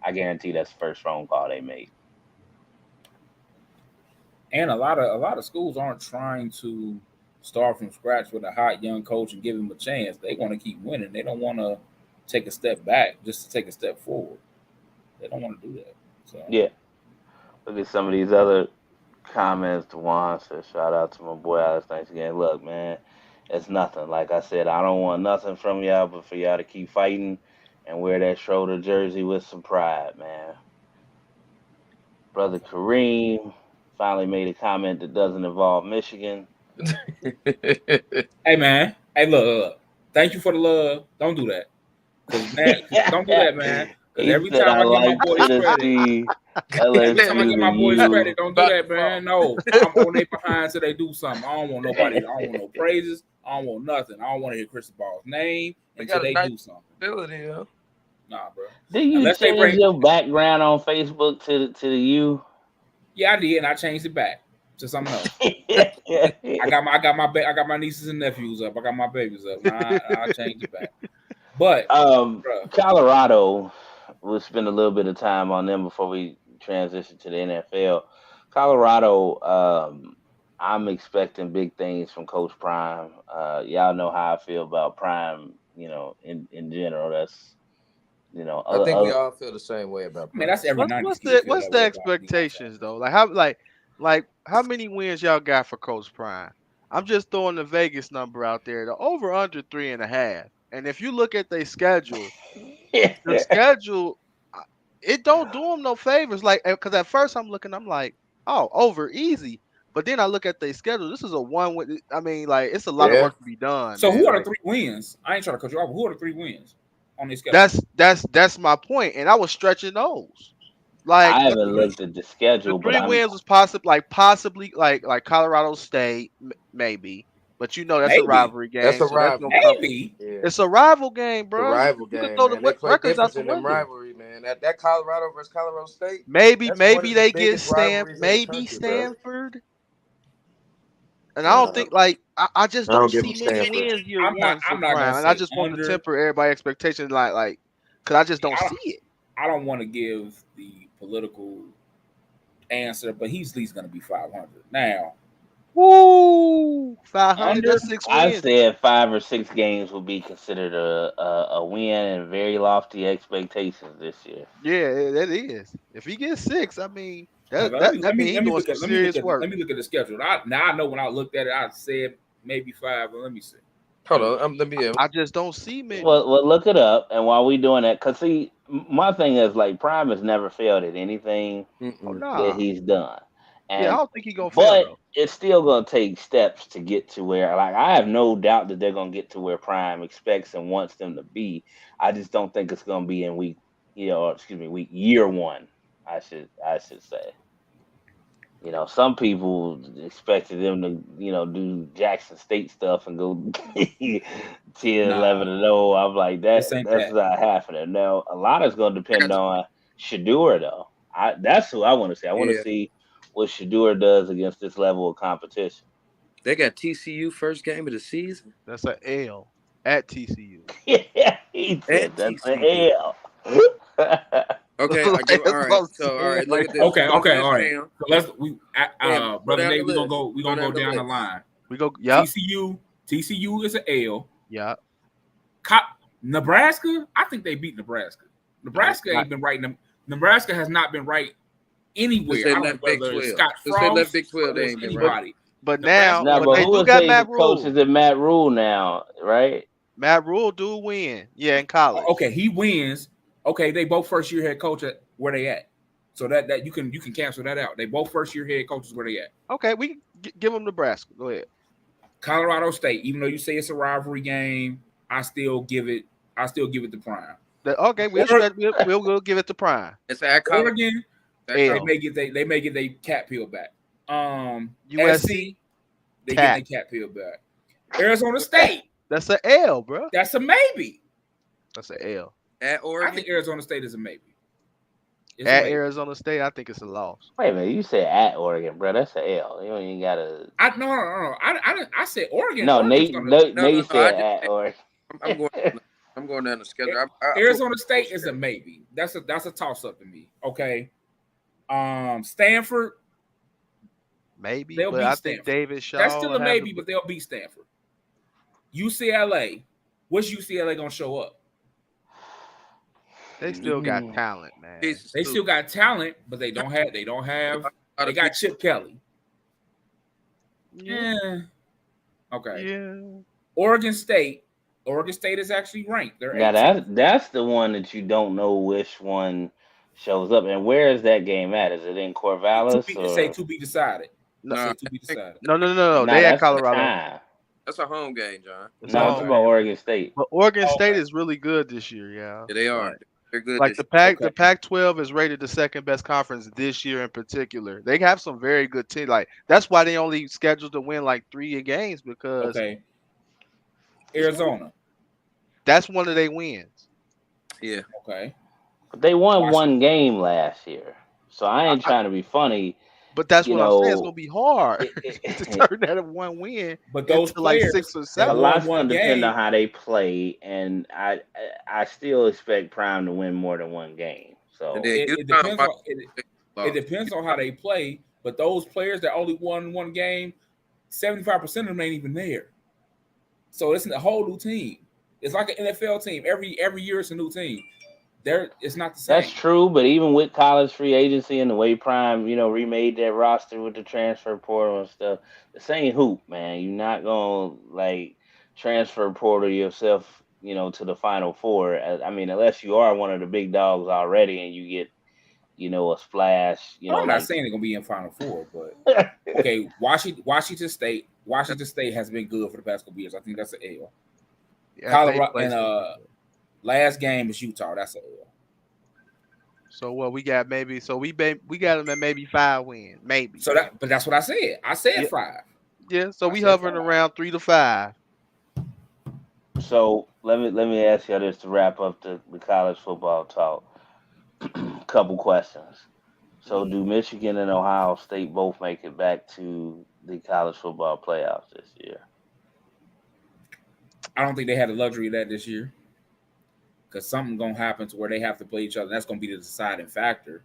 I guarantee that's the first phone call they make. And a lot of schools aren't trying to start from scratch with a hot young coach and give him a chance. They want to keep winning. They don't want to take a step back just to take a step forward. They don't want to do that. So Yeah. Look at some of these other comments. Dewan says, shout out to my boy Alex. Thanks again. Look, man, it's nothing. Like I said, I don't want nothing from y'all but for y'all to keep fighting and wear that Schroeder jersey with some pride, man. Brother Kareem finally made a comment that doesn't involve Michigan. hey man, hey look. Thank you for the love. Don't do that. Cause man, don't do that, man. Cause He every said, time I I give my like boys credit, Tennessee, every time I LSU give to my boys you. credit, don't do that, man. No, I'm on their behind till they do something. I don't want nobody. I don't want no praises. I don't want nothing. I don't want to hear Crystal Ball's name They until got a they nice do something. ability, huh? Nah, bro. Did you Unless they change bring, your background on Facebook to the U? yeah, I did, and I changed it back to something else. I got my nieces and nephews up. I got my babies up. Nah, I changed it back. But, bro, Colorado, we'll spend a little bit of time on them before we transition to the NFL. Colorado, I'm expecting big things from Coach Prime. Y'all know how I feel about Prime, in general. That's, I think we other all feel the same way about I mean Prime. that's every what's '90s what's kid the feel what's that the way about Deion expectations Sanders. though? Like how many wins y'all got for Coach Prime? I'm just throwing the Vegas number out there. The over under 3.5. And if you look at their schedule, the schedule it don't do them no favors. Like because at first I'm looking, I'm like, oh, over easy. But then I look at their schedule. This is a one win. I mean, like it's a lot of Yeah. work to be done, So man. who are the Like three wins? I ain't trying to cut you off. But who are the three wins on this schedule? that's my point. And I was stretching those. Like I That's haven't the looked at the schedule, but three I'm wins was possibly like Colorado State maybe, but that's a Maybe, rivalry that's game, a so that's gonna rival. come. maybe. Yeah. It's a rival game, The bro. rival You can game, throw the man. They play records out difference the in them window. rivalry, man. That Colorado versus Colorado State, Maybe that's one maybe of the they get biggest rivalries in the maybe country, bro. Stanford, and I don't Nah, think like I just I don't don't give them see many Stanford. wins year I'm not. one for I'm not gonna Prime, and I say just want to under. temper everybody expectations like because I just don't I see don't. it. I don't want to give the political answer, but he's at least gonna be 500 now. Woo! 500. Under. That's 6 I wins. said 5 or 6 games will be considered a win and very lofty expectations this year. Yeah, that is. If he gets 6, I mean, Hold that on, let that me that means he's doing some serious work. let me look at the schedule. Now I know when I looked at it, I said maybe 5. But let me see. Hold on. Let me. I just don't see many. Well, look it up, and while we doing that, cause see, my thing is like Prime has never failed at anything Oh Mm-mm. that nah. he's done, Yeah, I and don't think he gonna fail but though. it's still gonna take steps to get to where, like, I have no doubt that they're gonna get to where Prime expects and wants them to be. I just don't think it's gonna be in week, excuse me, week year one. I should say. Some people expected them to, do Jackson State stuff and go 10, Nah, 11 and 0. I'm like, this ain't that's that. not happening. Now, a lot is going to I depend got on Shador, though. That's who I want to see. I want to yeah. see what Shador does against this level of competition. They got TCU first game of the season That's an L at TCU. Yeah, he said at that's the TCU. L. Okay, I Like, go. All that's right. what I'm So all saying. right, look Like, at this. Okay, Go okay, list all right. down. So Damn, go brother down the Nate, list. we Go gonna go down the down the list. line. we go. Yep. TCU is an L. Yeah. Nebraska, I think they beat Nebraska. Nope. Nebraska ain't been right. Nebraska has not been right Since anywhere. they I don't left know Big whether it's 12. Scott Since they left Frost, Big 12, whether they it's ain't been right. anybody. But now, Nebraska Now, ain't but but they right. who do is got they Matt coaches Rule. in Matt Rule now, right? Matt Rule do win. Yeah, in college. Okay, he wins. Okay, they both first year head coach at where they at. So that you can cancel that out. They both first year head coaches where they at. Okay, we give him Nebraska. Go ahead. Colorado State, even though you say it's a rivalry game, I still give it to Prime. Okay, we'll Or, stretch. We'll give it to Prime. It's at college. Oregon, At they L. college. may get they cat peel back. USC SC, they get tap. their cat peel back. Arizona State, That's a L, bro. that's a maybe. That's a L. At I Oregon. think Arizona State is a maybe. It's a At maybe. Arizona State, I think it's a loss. Wait a minute, you said at Oregon, bro. That's a L. You don't even gotta. No. I said Oregon. No, Oregon's Nate, gonna. Nate, No, no, Nate no. I said just at Oregon. I'm going. I'm going down the schedule. I pulled Arizona the State is a schedule. maybe. That's a toss up to me. Okay. Stanford, Maybe, they'll but beat I think Stanford. David That's Shaw still will a have maybe, the. but they'll beat Stanford. UCLA, what's UCLA gonna show up? They still got Mm. talent, man. Pieces They too. still got talent, but they don't have. A lot They of got people. Chip Kelly. Yeah, Yeah. Okay. yeah. Oregon State. Oregon State is actually ranked. They're Now 18th. that's the one that you don't know which one shows up. And where is that game at? Is it in Corvallis or? To be decided. No, It Nah, say to be decided. no. Nah, They at that's the Colorado. time. that's a home game, John. It's a No, I'm home talking Okay. about game. Oregon State. But Oregon State Okay. is really good this year, yeah. Yeah, they are. Like, They're good like this the year. Pac Okay. the Pac-12 is rated the second best conference this year in particular. They have some very good teams. Like that's why they only scheduled to win like 3 games because Okay. it's one of, Arizona. that's one of their wins. Yeah. Okay. But they won Washington. one game last year, so I ain't trying to be funny. But that's You what I'm saying. It's gonna know, be hard it, to it, turn that one win But those into like players 6 or that a 7. won lot's one gonna depend on game, how they play, and I still expect Prime to win more than one game. And So then it Utah depends by on it depends on how they play. But those players that only won one game, 75% of them ain't even there. So it's a whole new team. It's like an NFL team. Every year it's a new team. It's not the that's same. true, but even with college free agency and the way Prime, remade that roster with the transfer portal and stuff, the same hoop, man. You're not gonna like transfer portal yourself, to the Final Four. I mean, unless you are one of the big dogs already and you get, a splash, Oh, I'm not like. saying they're gonna be in Final Four, but okay, Washington State has been good for the past couple years. I think that's an L. Yeah, they Colorado play and some good. last game is Utah. That's an L. So what we got maybe so we got them at maybe 5 wins. Maybe. But that's what I said. I said Yeah, 5. yeah. So I we said hovering 5. around 3 to 5. So let me ask you this to wrap up the college football talk. Couple questions. So do Michigan and Ohio State both make it back to the college football playoffs this year? I don't think they had the luxury of that this year because something's gonna happen to where they have to play each other. That's gonna be the deciding factor.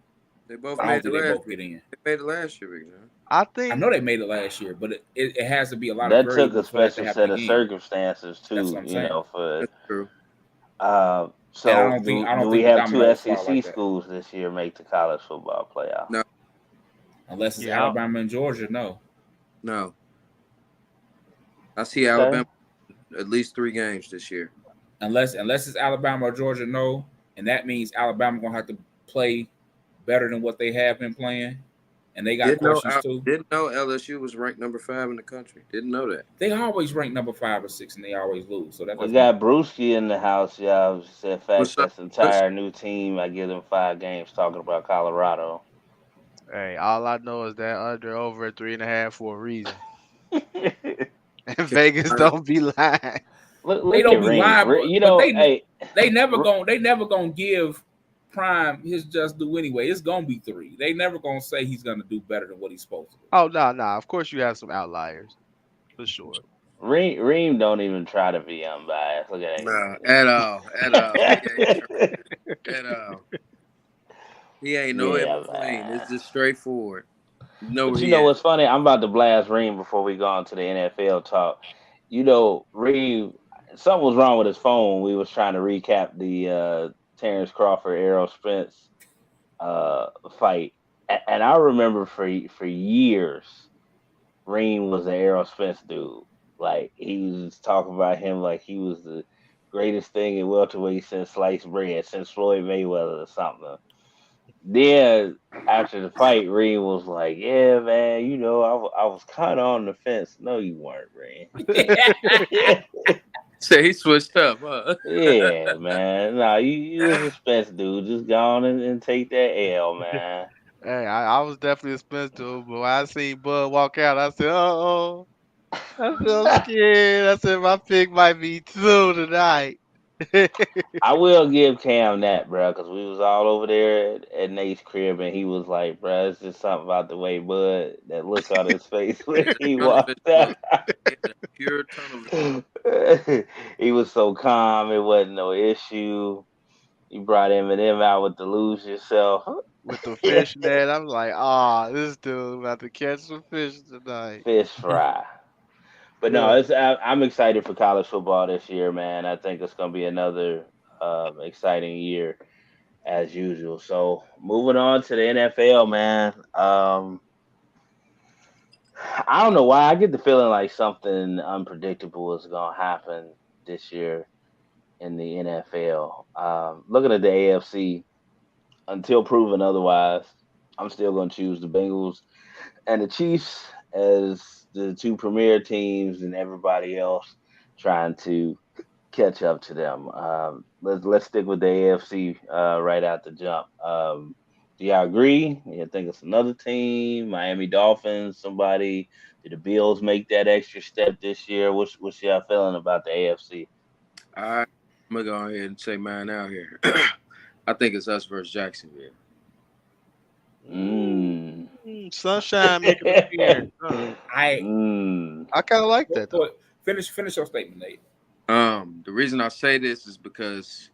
They both I made don't it think they last both year. get in. They made it last year, Big John. I I think know they made it last year, but it has to be a lot of That took a variables for that to special happen set of again. circumstances That's what too, I'm saying. for That's true. And so I do don't we think the have two dominoes fall SEC like that schools this year make the college football playoff? No, unless it's yeah. Alabama and Georgia. No, no. I see Okay. Alabama at least 3 games this year. unless it's Alabama or Georgia. No, and that means Alabama gonna have to play better than what they have been playing, and they got questions too. Didn't know LSU was ranked number 5 in the country. Didn't know that. They always rank number 5 or 6, and they always lose. So that We doesn't matter. got Brewski in the house, y'all. Said What's fact up? that's entire new team. I give them 5 games talking about Colorado. Hey, all I know is that under over at 3.5 for a reason. And Vegas Carolina. don't be lying. They Look at don't be Reem. lying, You but know, hey, they never gonna give Prime his just due anyway. It's gonna be 3. They never gonna say he's gonna do better than what he's supposed to do. Oh no, no. Of course you have some outliers for sure. Reem don't even try to be unbiased. Look at No, at all. At all. He ain't that. at all. He ain't no in Yeah, between. man. It's just straightforward. You know But where you he know at. what's funny? I'm about to blast Reem before we go on to the NFL talk. Reem, something was wrong with his phone. We was trying to recap the Terrence Crawford Errol Spence fight, and I remember for years, Reem was an Errol Spence dude. Like he was talking about him like he was the greatest thing in welterweight since sliced bread, since Floyd Mayweather or something. Then after the fight, Reem was like, "Yeah, man, I was kind of on the fence." No, you weren't, Reem. So he switched up, huh? Yeah, man. Nah, you was a Spence dude. Just go on and take that L, man. Hey, I was definitely a Spence dude, but when I seen Bud walk out, I said, "Uh-oh." I said, "I'm scared." I said, "My pick might be two tonight." I will give Cam that, bro, because we was all over there at Nate's crib, and he was like, "Bro, it's just something about the way Bud, that look on his face He when had a he tunnel walked vision out." look. He had a pure tunnel vision. He was so calm; it wasn't no issue. You brought Eminem out with the lose yourself. With the fish net, I'm like, this dude about to catch some fish tonight. Fish fry. But no, Yeah. I'm excited for college football this year, man. I think it's gonna be another exciting year as usual. So moving on to the NFL, man. I don't know why I get the feeling like something unpredictable is gonna happen this year in the NFL. Looking at the AFC, until proven otherwise, I'm still gonna choose the Bengals and the Chiefs as the two premier teams, and everybody else trying to catch up to them. Let's stick with the AFC right out the jump. Do y'all agree? You think it's another team, Miami Dolphins, somebody? Did the Bills make that extra step this year? What's y'all feeling about the AFC? I'm gonna go ahead and say mine out here. I think it's us versus Jacksonville. Mm. Sunshine making an appearance. Huh? I mm. I kind of like that though. finish your statement, Nate. The reason I say this is because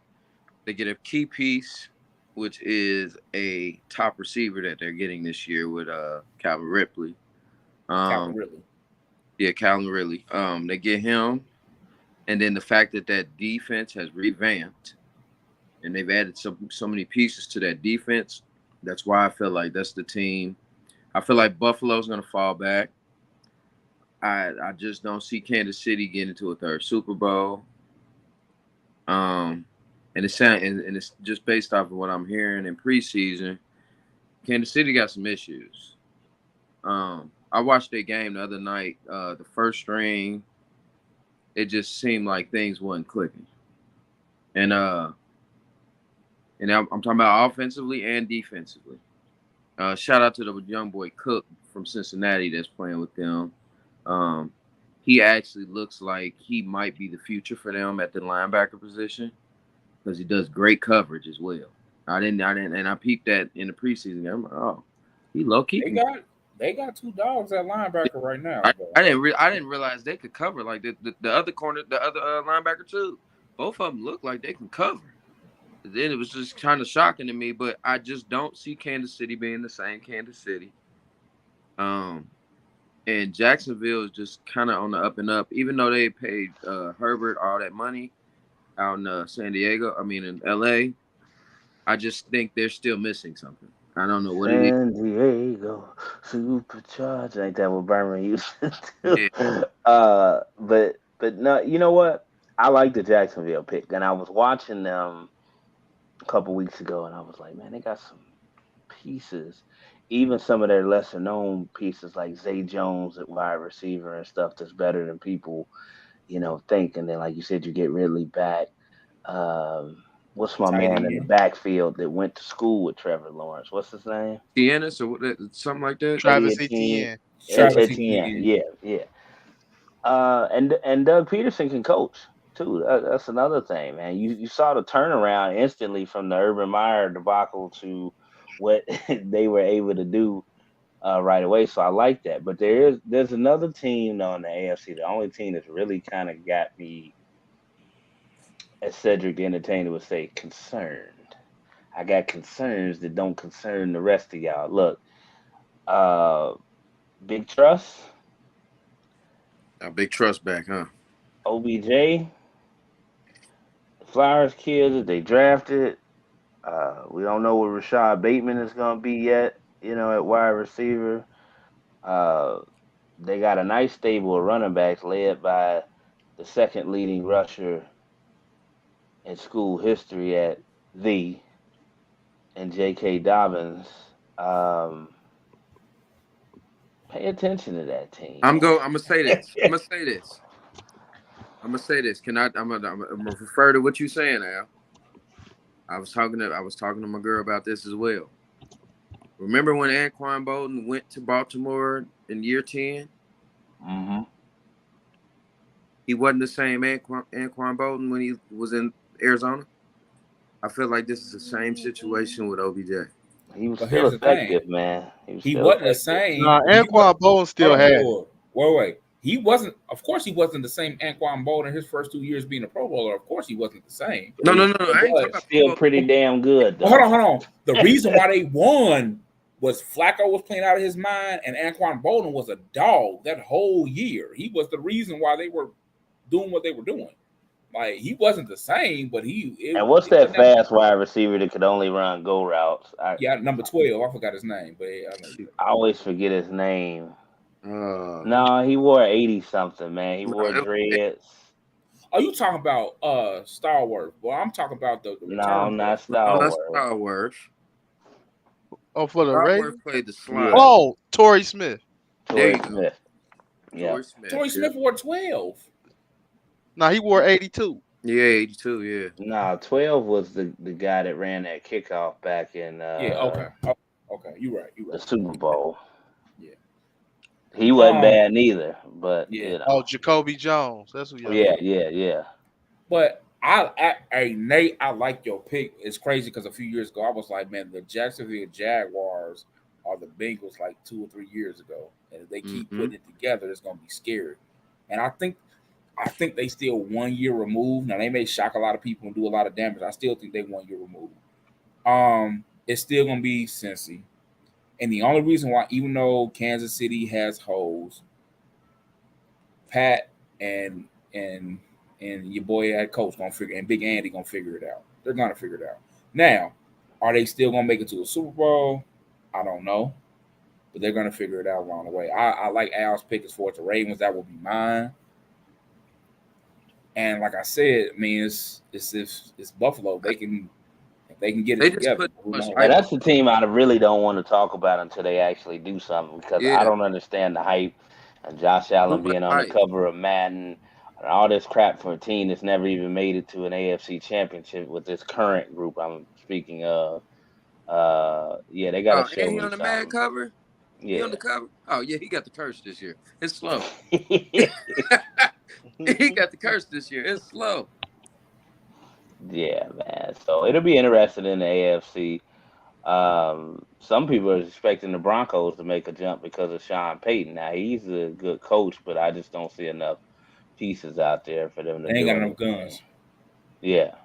they get a key piece, which is a top receiver that they're getting this year with Calvin Ripley. Calvin Um, Ridley. yeah, Calvin Ridley. They get him, and then the fact that defense has revamped and they've added so many pieces to that defense. That's why I feel like that's the team. I feel like Buffalo's gonna fall back. I just don't see Kansas City getting to a third Super Bowl. And it's just based off of what I'm hearing in preseason. Kansas City got some issues. I watched their game the other night. The first string, it just seemed like things wasn't clicking. And I'm talking about offensively and defensively. Shout out to the young boy Cook from Cincinnati that's playing with them. He actually looks like he might be the future for them at the linebacker position because he does great coverage as well. And I peeped that in the preseason game. I'm like, oh, he low key. They got 2 dogs at linebacker right now. I didn't realize they could cover like the other corner, the other linebacker too. Both of them look like they can cover. then it was just kind of shocking to me. But I just don't see Kansas City being the same Kansas City. And Jacksonville is just kind of on the up and up, even though they paid Herbert all that money out in in LA. I just think they're still missing something. I don't know what it is. San Diego Supercharged. Ain't that what Berman used to Yeah, do? But no, you know what? I like the Jacksonville pick, and I was watching them a couple weeks ago, and I was like, man, they got some pieces. Even some of their lesser known pieces, like Zay Jones at wide receiver and stuff, that's better than people, think. And then, like you said, you get Ridley back. Um, what's my Tight man in the end. backfield that went to school with Trevor Lawrence? What's his name? Tiennis or something like that. Eddie Travis Etienne. Etienne. Travis Etienne. Etienne. Yeah, yeah. And Doug Peterson can coach too. That's another thing, man. You saw the turnaround instantly from the Urban Meyer debacle to what they were able to do right away. So I like that. But there's another team on the AFC. The only team that's really kind of got me, as Cedric the Entertainer would say, concerned. I got concerns that don't concern the rest of y'all. Look, uh, Big Trust, A big trust back, huh? OBJ, the Flowers kids that they drafted. We don't know what Rashad Bateman is going to be yet, at wide receiver. Uh, they got a nice stable of running backs led by the second leading rusher in school history at the and J.K. Dobbins. Um, pay attention to that team, I'm man. gonna say this. I'm gonna say this. Can I? I'm gonna refer to what you're saying, Al. I was talking to my girl about this as well. Remember when Anquan Bolden went to Baltimore in year 10? Hmm. He wasn't the same Anquan Bolden when he was in Arizona. I feel like this is the same situation with OBJ. He was But still here's the effective, thing: man. He was he still wasn't the effective. same. Nah, He was. Anquan Bowen Hold still on, had it. wait. He wasn't. Of course, he wasn't the same Anquan Bolden his first 2 years being a Pro Bowler. Of course, he wasn't the same. No, He no, was no, no. I ain't talking But about still Pro Bowl. pretty damn good, hold though. on. The reason why they won was Flacco was playing out of his mind, and Anquan Bolden was a dog that whole year. He was the reason why they were doing what they were doing. Like he wasn't the same, but And what's it that wasn't that. fast wide receiver that could only run go routes? Yeah, number 12. I forgot his name, but yeah, I know you. I always forget his name. Uh, No, he wore 80 something, man. He no, wore dreads. Are you talking about Star Wars? Well, I'm talking about the No, return not person. no, Star that's Wars. Starworth. Oh, for the Starworth Ravens? played the Yeah, slot. Oh, Torrey Smith. There Torrey you go. Smith. Yeah. Torrey Smith. Torrey Yeah, Smith wore 12. Nah, he wore 82. yeah, 82. Yeah. No, 12 was the guy that ran that kickoff back in Yeah, okay. Okay, you're right. You're the right. Super Bowl. Yeah. He wasn't Um, bad neither, but yeah. Oh, Jacoby Jones. That's who y'all yeah, talking. yeah, yeah. But hey Nate, I like your pick. It's crazy because a few years ago I was like, man, the Jacksonville Jaguars are the Bengals like 2 or 3 years ago, and if they keep Mm-hmm. putting it together, it's gonna be scary. And I think they still 1 year removed. Now they may shock a lot of people and do a lot of damage. I still think they 1 year removed. It's still gonna be Cincy, and the only reason why, even though Kansas City has holes, Pat and and and your boy at coach gonna figure, and Big Andy gonna figure it out. They're gonna figure it out. Now, are they still gonna make it to a Super Bowl? I don't know, but they're gonna figure it out along the way. I like Al's pick as far as the Ravens. That will be mine. And like I said, I mean, it's Buffalo. If they can get it They just together. put Who too much knows? And hype on. that's the team I really don't want to talk about until they actually do something because I Yeah, don't understand the hype and Josh too Allen much being on the hype. cover of Madden and all this crap for a team that's never even made it to an AFC championship with this current group I'm speaking of. Yeah, they got to Oh, show and he me on the Mad something. cover. He on Yeah. the cover. Oh yeah, he got the curse this year. It's slow. He got the curse this year. It's slow. Yeah, man. So it'll be interesting in the AFC. Some people are expecting the Broncos to make a jump because of Sean Payton. Now he's a good coach, but I just don't see enough pieces out there for them to They ain't do got enough anything. guns. Yeah.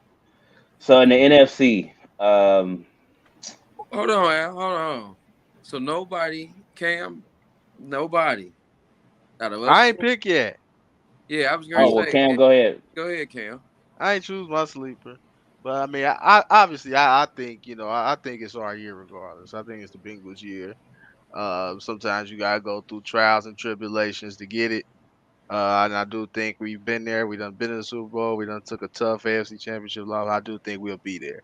So in the NFC, Hold on, Al. Hold on. So nobody, Cam, nobody out of us I ain't four. pick yet. Yeah, I was going to oh well, say, Cam, go ahead. go ahead, Cam. I ain't choose my sleeper. But I mean, I obviously I think I think it's our year regardless. I think it's the Bengals' year. Sometimes you gotta go through trials and tribulations to get it. And I do think we've been there. We done been in the Super Bowl. We done took a tough AFC Championship loss. I do think we'll be there.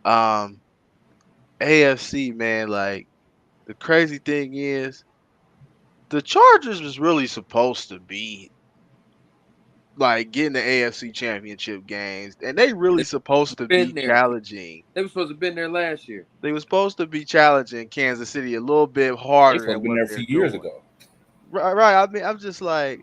Um, AFC man, like the crazy thing is the Chargers was really supposed to be like getting the AFC Championship games, and they really They've supposed to been be there. challenging. They were supposed to have been there last year. They were supposed to be challenging Kansas City a little bit They harder supposed to than been what there a they're few years doing. ago. Right, right. I mean, I'm just like,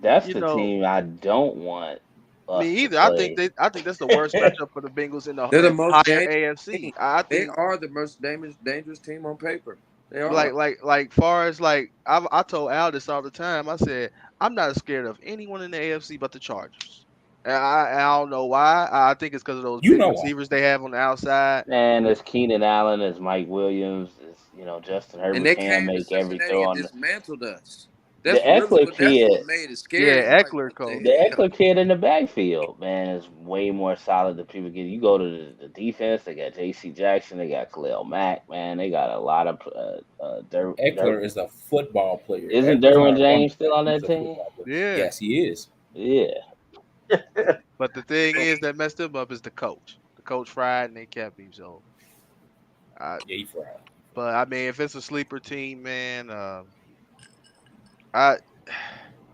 That's you the know, team I don't want us me to either. play. I think that's the worst matchup for the Bengals in the They're the most entire dangerous AFC. team. I They think are the most dangerous team on paper. They are. like far as like I told Al this all the time. I said I'm not scared of anyone in the AFC but the Chargers. And I don't know why. I think it's because of those You big know why? receivers they have on the outside. Man, it's Keenan Allen, it's Mike Williams, it's Justin And Herbert they can came to make every Cincinnati throw and on dismantled us. the Eckler That's kid. what made it scary. I'm Yeah, like, Eckler what coach. The the hell? Eckler kid in the backfield, man, is way more solid than people get. You go to the defense, they got J.C. Jackson, they got Khalil Mack, man, they got a lot of Eckler is a football player. Isn't Eckler's Derwin not a running James still back. on He's that a team? football player. Yeah. Yes, he is. Yeah, But the thing is that messed him up is the coach. The coach fried and they kept him. So, I, Yeah, he fried. but I mean, if it's a sleeper team, man, I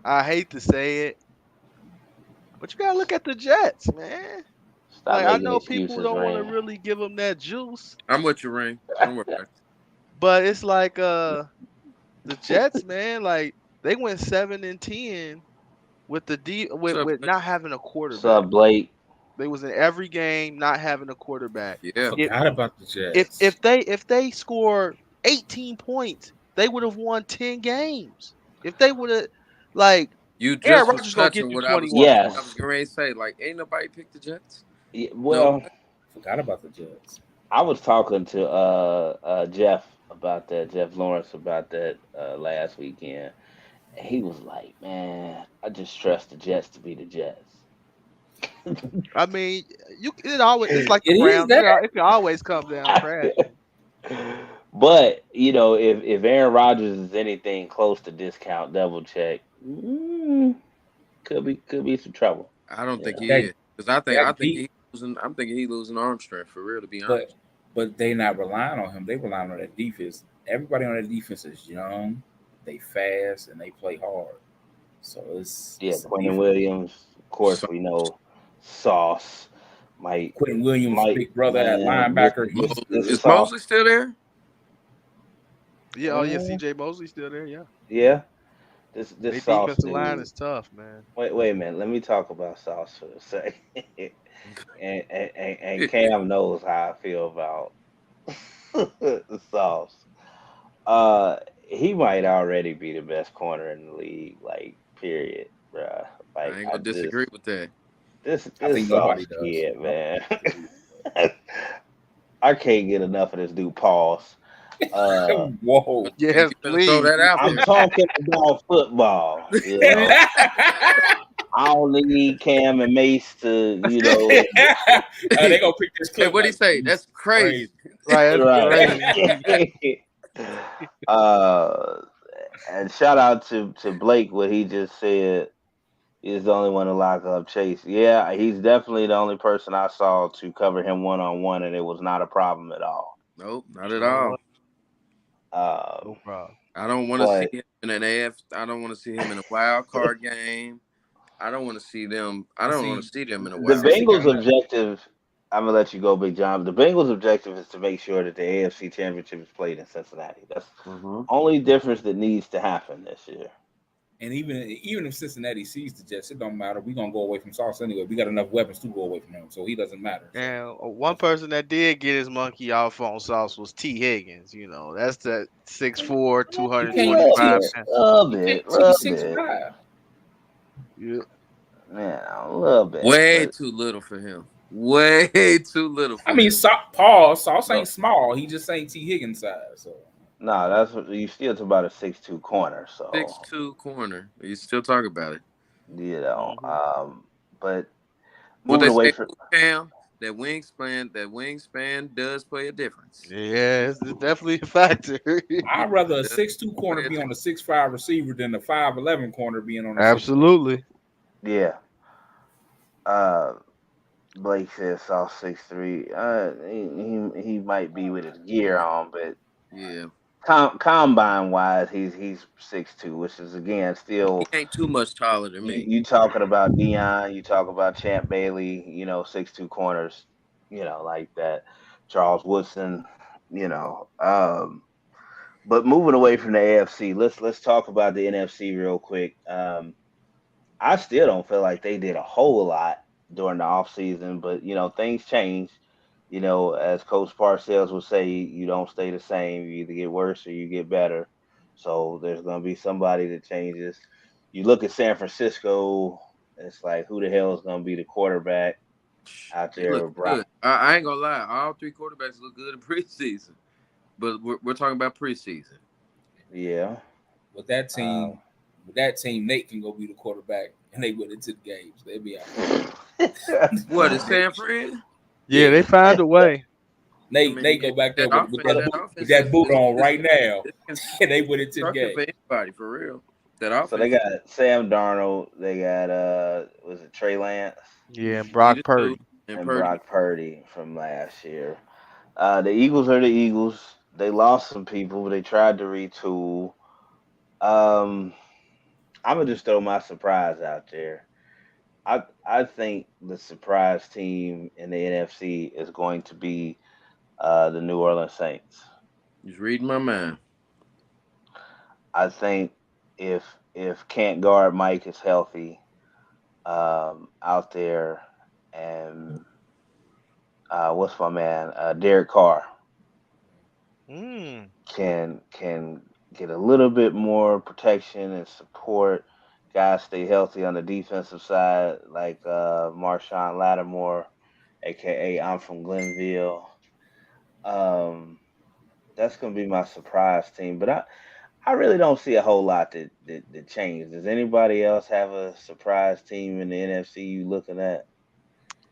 I hate to say it, but you gotta look at the Jets, man. stop Like I making know people excuses, don't want to Rain. really give them that juice, I'm with you, Ring. Don't worry. but it's like the Jets, man. Like they went 7-10 with the What's up, with Blake? not having a What's quarterback. up, Blake? They was in every game not having a quarterback. I Yeah. If forgot about the if Jets. if they if they scored 18 points, they would have won 10 games. If they would have like You Aaron just was Rodgers gonna get touching you what I was 21 saying. points. I was Yes. getting ready to say, like, ain't nobody picked the Jets? Yeah, No. well, Forgot about the Jets. I was talking to Jeff about that, Jeff Lawrence about that last weekend. And he was like, "Man, I just trust the Jets to be the Jets." I mean, it always it's like It the is Browns. that. It can always come down crashing. But if Aaron Rodgers is anything close to discount double check, could be some trouble. I don't You think know, he That is. Because I that think deep, he losing I'm thinking he losing arm strength for real, to be but honest. they not relying on him. They relying on that defense. Everybody on that defense is young, they fast, and they play hard. So yeah, it's a Quentin defense. Williams, of So course, we know Sauce, Mike, Quentin Williams, Mike, big brother at man, this linebacker, is he's this good. is Is Sauce. Mosley still there? Yeah, oh yeah, Uh, CJ Mosley still there, yeah. yeah, this Their Sauce defensive line dude. is tough, man. Wait a minute. Let me talk about Sauce for a second. And Cam knows how I feel about the Sauce. He might already be the best corner in the league. Like, period, bruh. I Like, ain't gonna disagree with that. I this think nobody Sauce does. kid, I man. don't I can't get enough of this dude. Pause. Uh, Whoa. Hey, Yes, you better throw please. that out I'm there. talking about football. I don't need Cam and Mace to, They gonna pick this Hey, clip what'd he like say? he's That's crazy. crazy. Right, that's right. crazy. uh, and shout out to Blake, what he just said. He's the only one to lock up Chase. Yeah, he's definitely the only person I saw to cover him one on one, and it was not a problem at all. Nope, not at Sure all. what? No Um, problem. I don't want to see but him in an AF. I don't want to see him in a wild card game. I don't want to see them. I I don't want to see. see them in a the wild Since card. they got Bengals' enough, objective, I'm gonna let you go, Big John. The Bengals' objective is to make sure that the AFC Championship is played in Cincinnati. That's Mm-hmm. only difference that needs to happen this year. and even if Cincinnati sees the Jets, it don't matter. We gonna go away from Sauce anyway. We got enough weapons to go away from him, so he doesn't matter. So And one person that did get his monkey off on sauce was T. Higgins. You know, that's that 6'4", you can't 225 teach. pound. Love You it, can't teach love six it, five. Yeah. man, a little bit, Way but too little for him. Way too little I for mean, him. Paul Sauce No, ain't small. He just ain't T Higgins size. So no, that's what you still talk about a 6'2" corner. So 6'2" corner. You still talk about it. you know, Hmm. but What moving they away say, from Cam, that wingspan does play a difference. Yeah, it's definitely a factor. I'd rather a Does 6'2" corner play a be on a difference. 6'5" receiver than a 5'11" corner being on a 6'2". Absolutely. yeah, uh, Blake says South 6'3". He might be with his gear on, but Yeah, combine wise, he's 6'2", which is again he still ain't too much taller than me. you talking about Dion, you talk about Champ Bailey, 6'2" corners, like that. Charles Woodson, you know. But moving away from the AFC, let's talk about the NFC real quick. I still don't feel like they did a whole lot during the offseason, but things change. As Coach Parcells would say, you don't stay the same. You either get worse or you get better. So there's going to be somebody that changes. You look at San Francisco, it's like who the hell is going to be the quarterback out They there look with Brock? good. I ain't gonna lie. All three quarterbacks look good in preseason, but we're talking about preseason. Yeah. With that Uh, team, Nate can go be the quarterback, and they win into the games. They'll be all What is right. San Fran? Yeah, Yeah, they find a way. I Nate mean, go back there that with offense, that that with offense that boot is on is, right now, is and they win into the constructive game. for anybody for real. That so they offense got Sam Darnold. They got was it Trey Lance Yeah, and be Brock the two Purdy. and and Purdy. Brock Purdy from last year. The Eagles are the Eagles. They lost some people, but they tried to retool. Um, I'm gonna just throw my surprise out there. I think the surprise team in the NFC is going to be the New Orleans Saints. He's reading my mind. I think if can't guard Mike is healthy out there, and what's my man Derek Carr Mm. can get a little bit more protection and support. Guys stay healthy on the defensive side, like Marshawn Lattimore, aka I'm from Glenville. Um, that's gonna be my surprise team, but I really don't see a whole lot that changed. Does anybody else have a surprise team in the NFC you looking at?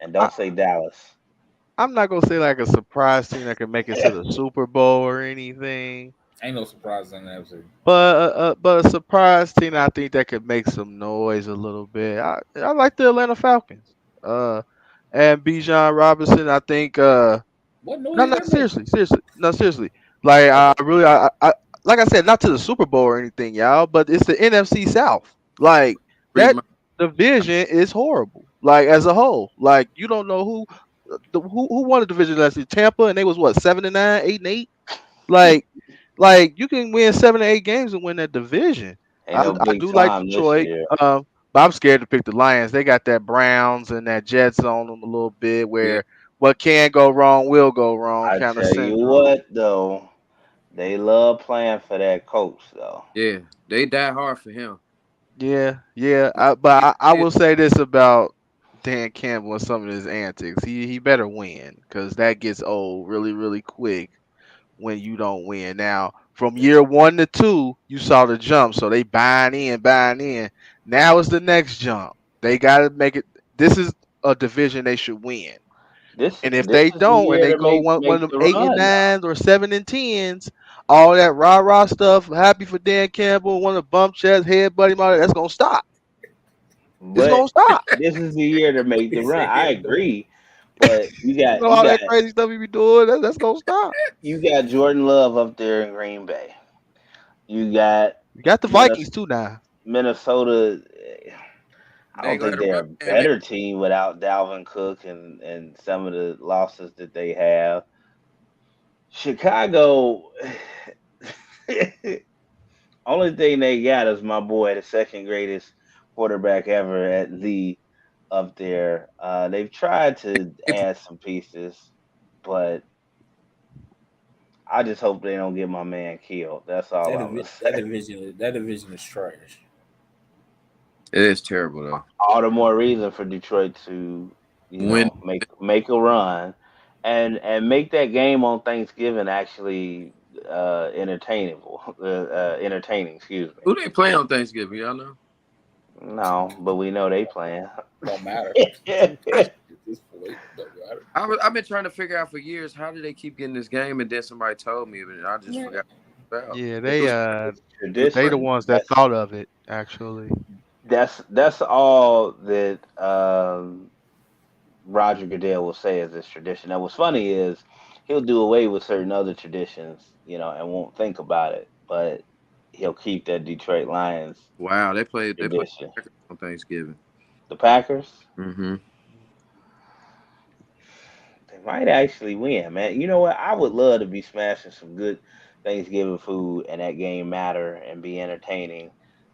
And I, don't say Dallas. I'm not gonna say like a surprise team that can make it to the Super Bowl or anything, Ain't no surprises in that. but a surprise team I think that could make some noise a little bit. I like the Atlanta Falcons. Uh, and Bijan Robinson. I think. What No, noise no, they're making? seriously, seriously, no, seriously. Like Okay. I really, like I said, not to the Super Bowl or anything, y'all, but it's the NFC South. Like Reading that my division is horrible. Like as a whole, like you don't know who won the division last year. Tampa, and they was what 7-9, 8-8. Like, you can win 7 or 8 games and win that division. Ain't I no I big do like time this Detroit. year. Um, but I'm scared to pick the Lions. They got that Browns and that Jets on them a little bit, yeah, where what can go wrong will go wrong, I kind of tell you syndrome. what though, they love playing for that coach though. yeah. They die hard for him. Yeah, yeah. Once But he I get will say this about Dan Campbell and some of his antics. He better win because that gets old really, really quick when you don't win. Now, from year 1 to 2, you saw the jump, so they buying in, buying in. Now it's the next jump. They got to make it. This is a division they should win. This And if this they is the don't, and year they to go make one make of them the 8 and 9s or 7 and 10s, all that rah rah stuff, happy for Dan Campbell, want to bump chest, headbutt him, all that, that's gonna stop. It's but gonna stop. this is the year to make the He run. said I head butt. agree, but you You got know you all got that crazy stuff he be doing. That's gonna stop. you got Jordan Love up there in Green Bay. You got You got the Minnes- Vikings too now. Minnesota. I they don't ain't gonna think have a they're run a game. better team without Dalvin Cook and some of the losses that they have. Chicago, only thing they got is my boy, the second greatest quarterback ever at Lee up there. They've tried to add some pieces, but I just hope they don't get my man killed. That's all I'm gonna say. That division is trash. It is terrible though. All the more reason for Detroit to. When Make a run, and make that game on Thanksgiving actually entertaining. Excuse me. who they play on Thanksgiving, y'all know? No, but we know they playing. Don't matter. At this point, don't matter. I've been trying to figure out for years how do they keep getting this game, and then somebody told me, and I just Yeah. forgot about. Yeah, It was they the Tradition. ones that thought of it actually. That's all that Roger Goodell will say is this tradition. Now, what's funny is he'll do away with certain other traditions, and won't think about it, but he'll keep that Detroit Lions wow. They play tradition. on Thanksgiving. The Packers, Mm-hmm. they might actually win, man. You know what? I would love to be smashing some good Thanksgiving food and that game matter and be entertaining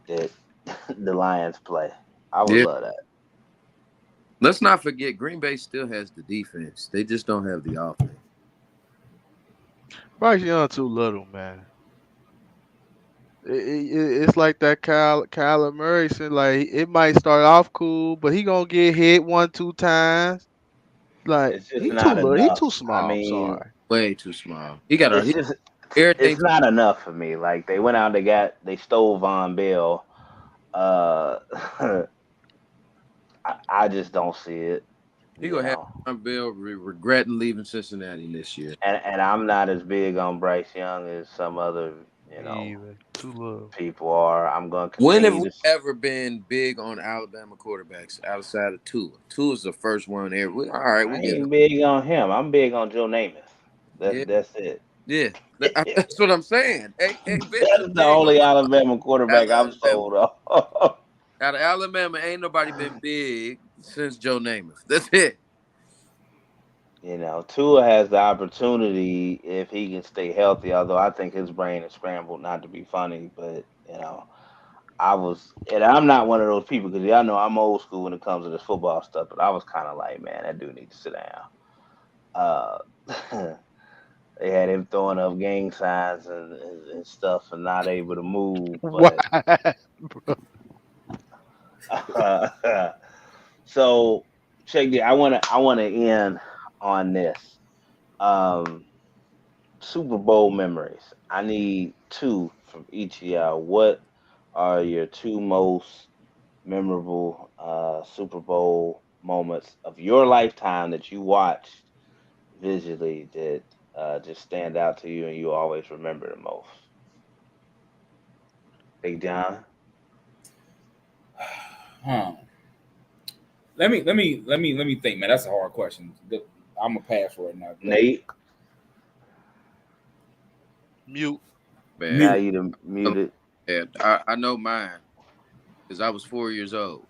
that the Lions play. I would Yeah. love that. Let's not forget Green Bay still has the defense. They just don't have the offense. Bryce Young too little, man. It's like that Kyler Murray said. Like it might start off cool, but he gonna get hit one, two times. Like It's just he too not little. He enough. too I small. I'm mean, sorry. Way too small. He got it's just everything. it's not enough for me. Like they went out, they stole Von Bell. Uh, I just don't see it, He you gonna have know. John Bell regretting leaving Cincinnati this year. And I'm not as big on Bryce Young as some other, Me either. Too little. people are. I'm going to When have continue we to. ever been big on Alabama quarterbacks outside of Tua? Tua's the first one there. All right, we I get it. ain't big on him. I'm big on Joe Namath. Yeah, That's it. yeah. That's what I'm saying. Ain't been too That's the big on only Alabama quarterback I'm Alabama. sold on. Out of Alabama, ain't nobody been big since Joe Namath. That's it. Tua has the opportunity if he can stay healthy. Although I think his brain is scrambled, not to be funny, but and I'm not one of those people because y'all know I'm old school when it comes to this football stuff. But I was kind of like, man, that dude needs to sit down. Uh, they had him throwing up gang signs and stuff and not able to move. Why? But so check it. I want to end on this. Um, Super Bowl memories. I need two from each of y'all. What are your two most memorable Super Bowl moments of your lifetime that you watched visually that just stand out to you and you always remember the most? Big John, Huh. Let me think, man. That's a hard question. I'm a pass right now. Go. Nate. Mute. Man, Now Mute. you done muted. I know mine because I was 4 years old.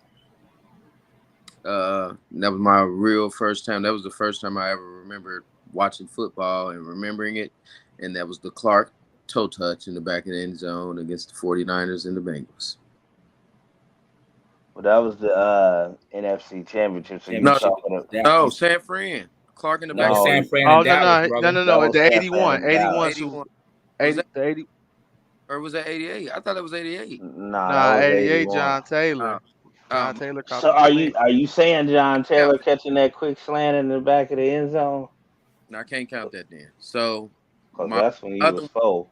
That was my real first time. That was the first time I ever remembered watching football and remembering it. And that was the Clark toe touch in the back of the end zone against the 49ers and the Bengals. Well, that was the NFC Championship. So you No, Championship. talking? That no, was San Fran. Clark in the that back was of No, San Fran Oh and no Dallas, no no brother. no that no. was The San Fran 81, and 81 Dallas. Super 81. Was 80 that the 80. or was that 88? I thought it was 88. Nah, that Nah, was 88. 81. John Oh, Taylor. John um, Taylor caught So the are swing. you saying John Taylor count catching that quick slant in the back of the end zone? that. I can't count that then. So Because my that's when you was other four.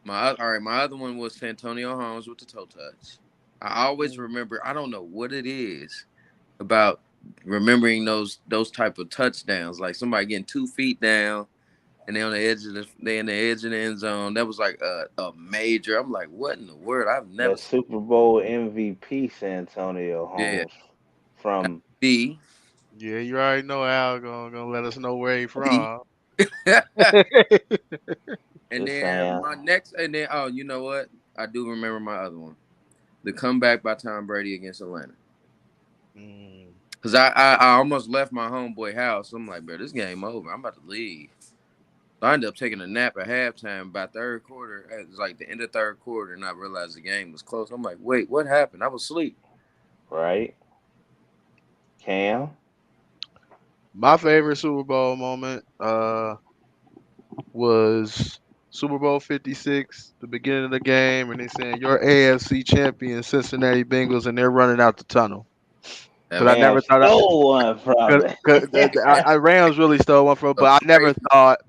all right, my other one was Santonio Holmes with the toe touch. I always remember. I don't know what it is about remembering those type of touchdowns, like somebody getting 2 feet down and they in the edge of the end zone. That was like a major. I'm like, what in the world? I've never That seen. Super Bowl MVP Santonio Yeah, Holmes from B. Yeah, you already know Al gonna let us know where he B. from. And just then saying. my next, and then oh, you know what? I do remember my other one, the comeback by Tom Brady against Atlanta. Mm. Cause I almost left my homeboy house. I'm like, bro, this game over. I'm about to leave. So I ended up taking a nap at halftime. By third quarter, it was like the end of third quarter, and I realized the game was close. I'm like, wait, what happened? I was asleep. Right? Cam? My favorite Super Bowl moment was Super Bowl 56, the beginning of the game, and they saying your AFC champion Cincinnati Bengals, and they're running out the tunnel. because I Cam never thought stole one from Cause, me. 'cause Rams really stole one from, but Crazy.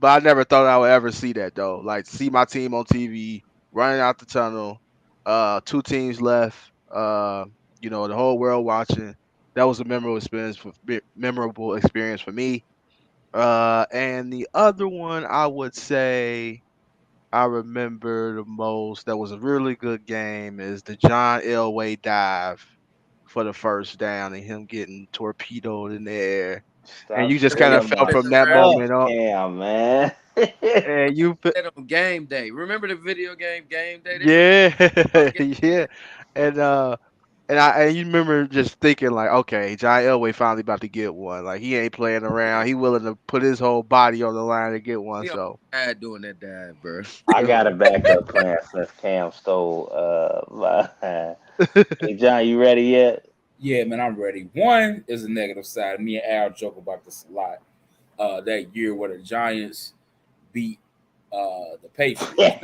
I never thought I would ever see that though. Like see my team on TV running out the tunnel, two teams left, the whole world watching. That was a memorable experience for me. And the other one I would say I remember the most that was a really good game is the John Elway dive for the first down and him getting torpedoed in the air and Stop you just kind of stealing felt my That from that stuff, moment on, Cam, man. and on game day. Remember the video game Game Day? They put yeah, on game yeah, and you remember just thinking like, okay, John Elway finally about to get one. Like he ain't playing around. day. He willing to put his whole body on the line to get one. He almost So died doing that dive, bro. I got a backup plan since Cam stole my Hey John, you ready yet? Yeah, man, I'm ready. One is a negative side. Me and Al joke about this a lot. That year where the Giants beat the Patriots.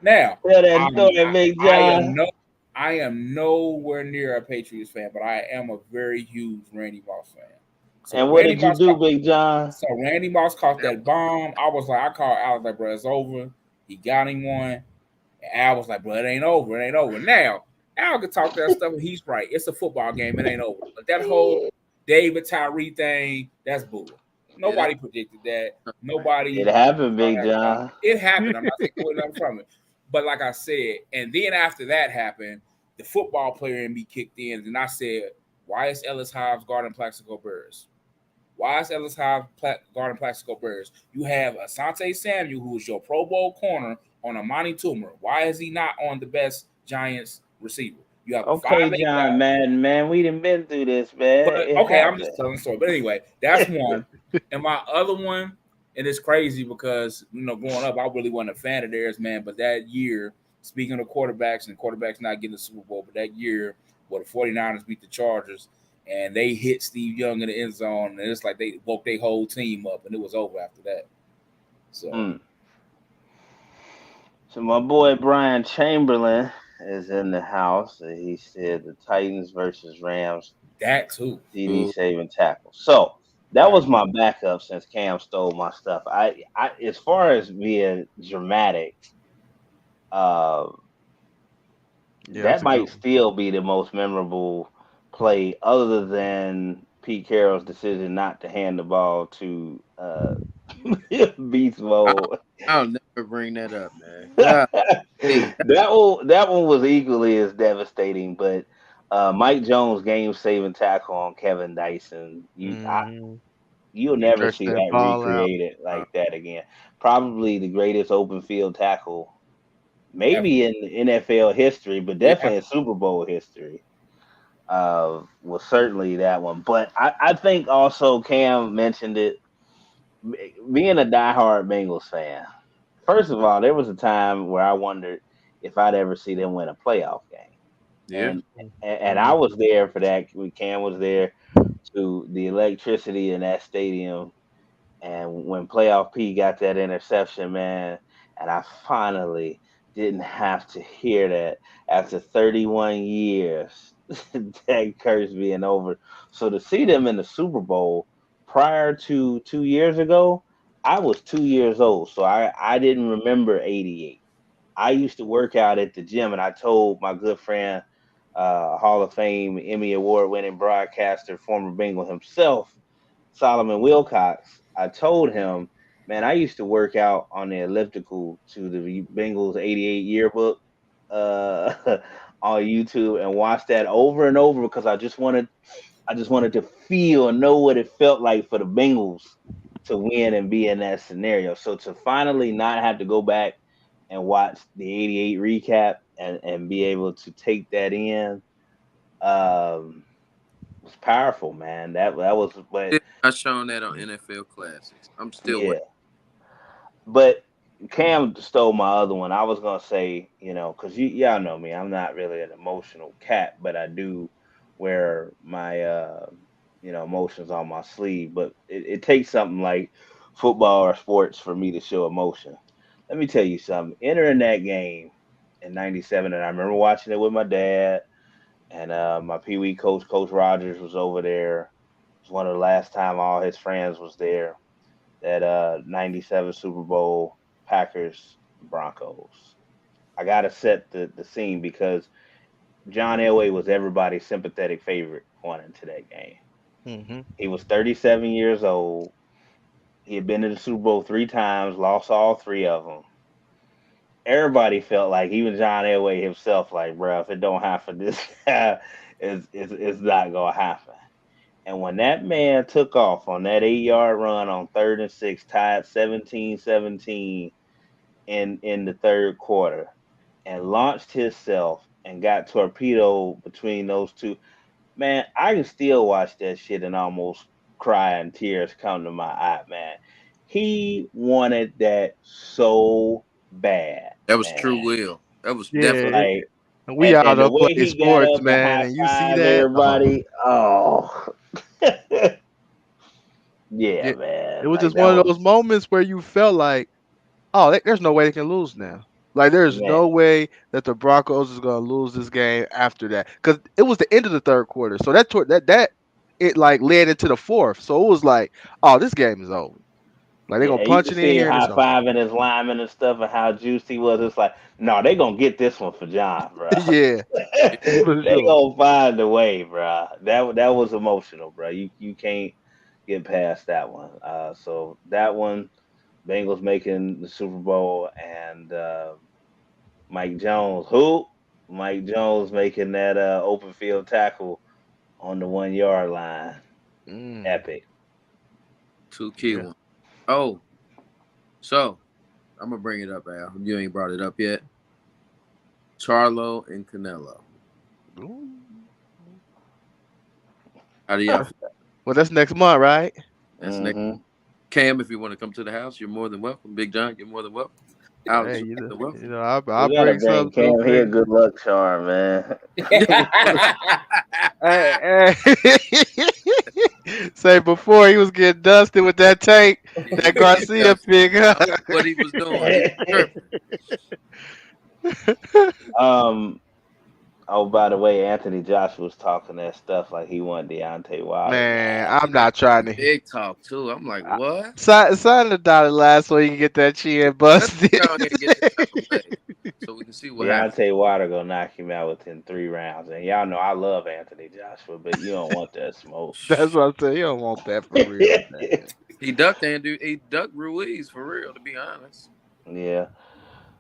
Now, Tell that I'm story, Big I am John. no I am nowhere near a Patriots fan, but I am a very huge Randy Moss fan. So And what Randy did you Moss do, caught, Big John? so Randy Moss caught That that bomb. I was like, I called Al, I was like, bro, it's over. He got him one. And Al was like, bro, it ain't over. It ain't over. Now, Al could talk that stuff, and he's right. It's a football game. It ain't over. But that whole David Tyree thing, that's bull. yeah, that Nobody predicted that. right. It Nobody happened, saw Big that coming. John. It happened. I'm not taking away nothing from it. But like I said, and then after that happened, the football player in me kicked in, and I said, why is Ellis Hobbs guarding Plaxico Burress? Why is Ellis Hobbs guarding Plaxico Burress? You have Asante Samuel, who is your Pro Bowl corner, on a Monty Toomer. Why is he not on the best Giants receiver? You have a Okay, 5'8" John, guy. man, we done been through this, man. But It okay, I'm just happened. telling the story. But anyway, that's one. And my other one, and it's crazy because growing up, I really wasn't a fan of theirs, man. But that year, speaking of quarterbacks and quarterbacks not getting the Super Bowl, but that year where the 49ers beat the Chargers and they hit Steve Young in the end zone, and it's like they woke their whole team up, and it was over after that. So Mm. So my boy Brian Chamberlain is in the house. And he said the Titans versus Rams that too. CD Ooh, saving tackle. So that Right. was my backup since Cam stole my stuff. I as far as being dramatic, uh, yeah, that's that a good might one. still be the most memorable play, other than Pete Carroll's decision not to hand the ball to Beast I'll, Mode. I'll never bring that up, man. God, that hey, one was equally as devastating, but Mike Jones game saving tackle on Kevin Dyson. Hmm. You'll He never stretched see that that ball out. recreated uh, like that again. Probably the greatest open field tackle, Ever. maybe in NFL history, but yeah, definitely in Super Bowl history. Was certainly that one. But I think also Cam mentioned it. Being a diehard Bengals fan, first of all, there was a time where I wondered if I'd ever see them win a playoff game, yeah. and and I Mhm. was there for that. Cam was there to the electricity in that stadium. And when playoff P got that interception, man, and I finally didn't have to hear that after 31 years, that curse being over. So to see them in the Super Bowl prior to 2 years ago, I was 2 years old. So I didn't remember 88. I used to work out at the gym, and I told my good friend, Hall of Fame, Emmy Award winning broadcaster, former Bengal himself, Solomon Wilcox, I told him, man, I used to work out on the elliptical to the Bengals '88 yearbook uh, on YouTube and watch that over and over because I just wanted to feel and know what it felt like for the Bengals to win and be in that scenario. So to finally not have to go back and watch the '88 recap and be able to take that in um, was powerful, man. That was, but Still not showing that on NFL Classics. I'm still yeah. waiting. But Cam stole my other one. I was gonna say, because y'all know me, I'm not really an emotional cat, but I do wear my emotions on my sleeve. But it takes something like football or sports for me to show emotion. Let me tell you something. Entering that game in '97, and I remember watching it with my dad. and my Pee Wee coach, Coach Rogers, was over there. It was one of the last time all his friends was there. That '97 Super Bowl, Packers Broncos. I gotta set the scene because John Elway was everybody's sympathetic favorite going into that game. Mm-hmm. He was 37 years old. He had been to the Super Bowl 3 times, lost all three of them. Everybody felt like, even John Elway himself, like, bro, if it don't happen, this it's not gonna happen. And when that man took off on that 8 yard run on 3rd and 6, tied 17-17 in the third quarter, and launched himself and got torpedoed between those two, man, I can still watch that shit and almost cry and tears come to my eye, man. He wanted that so bad, That was true man. will. That was Yeah, definitely. Like, we all and the don't way play he got sports, up and man, high and you see five that. Oh, everybody, oh, yeah, yeah, it man. was Like just that one of was, those moments where you felt like, oh, there's no way they can lose now. Like there's man. no way that the Broncos is gonna lose this game after that, because it was the end of the third quarter. So that it like led into the fourth. So it was like, oh, this game is over. Like they're Yeah, gonna and you punch can it in see him here and high it's over. fiving his linemen and stuff, and how juiced he was. It's like, no, they gonna get this one for John, bro. Yeah, for They sure. gonna find a way, bro. That was emotional, bro. You can't get past that one. So that one, Bengals making the Super Bowl, and Mike Jones, who Mike Jones making that open field tackle on the 1 yard line, Mm, epic. Two key yeah. ones. Oh, so I'm gonna bring it up, Al. You ain't brought it up yet. Charlo and Canelo. Ooh. How do y'all feel? Well, that's next month, right? That's next. Hmm. Cam, if you want to come to the house, you're more than welcome. Big John, you're more than welcome. Alex, Hey, you're more than you welcome. know, I'll We gotta bring bring something to Cam here. bring. Good luck charm, man. Hey, say before he was getting dusted with that tank, that Garcia Yes, pick. I don't know what he was doing. He was tripping. um. Oh, by the way, Anthony Joshua was talking that stuff like he wanted Deontay Wilder, Man, man. I'm That's not trying to. big talk too. I'm like, what? Sign the dotted line so you can get that chin Let's busted. go ahead and get this out the way so we can see what happens. Deontay Wilder gonna knock him out within 3 rounds, and y'all know I love Anthony Joshua, but you don't want that smoke. That's what I'm saying. You don't want that for real, man. He ducked Andrew. He ducked Ruiz for real, to be honest. Yeah.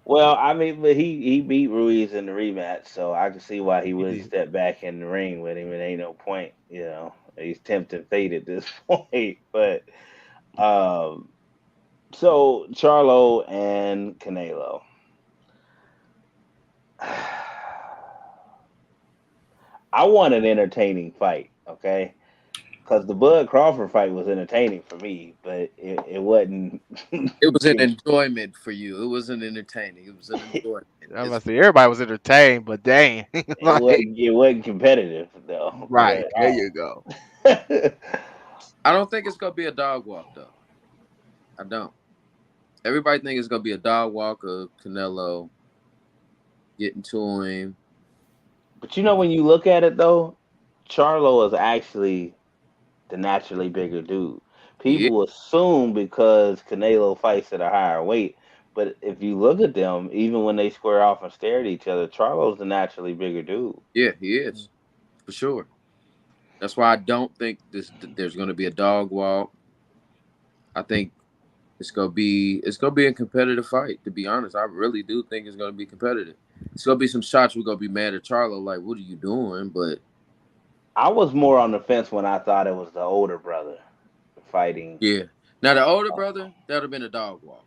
Well, I mean, but he beat Ruiz in the rematch, so I can see why he He wouldn't did. step back in the ring with him. It ain't no point, you know. He's tempting fate at this point. But um, so Charlo and Canelo. I want an entertaining fight, okay? Because the Bud Crawford fight was entertaining for me, but it wasn't. It was an enjoyment for you. It wasn't entertaining. It was an enjoyment. I must say everybody was entertained, but dang, like it wasn't competitive though. right But there you go. I don't think it's gonna be a dog walk though. I don't. Everybody think it's gonna be a dog walk of Canelo getting to him. but you know, when you look at it though, Charlo is actually the naturally bigger dude. Yeah, People assume because Canelo fights at a higher weight, but if you look at them, even when they square off and stare at each other, Charlo's the naturally bigger dude. yeah, he is for sure. That's why I don't think there's gonna be a dog walk. I think it's gonna be a competitive fight. To be honest, I really do think it's gonna be competitive. It's gonna be some shots we're gonna be mad at Charlo, like, what are you doing? But I was more on the fence when I thought it was the older brother fighting. yeah, now the older brother that would have been a dog walk.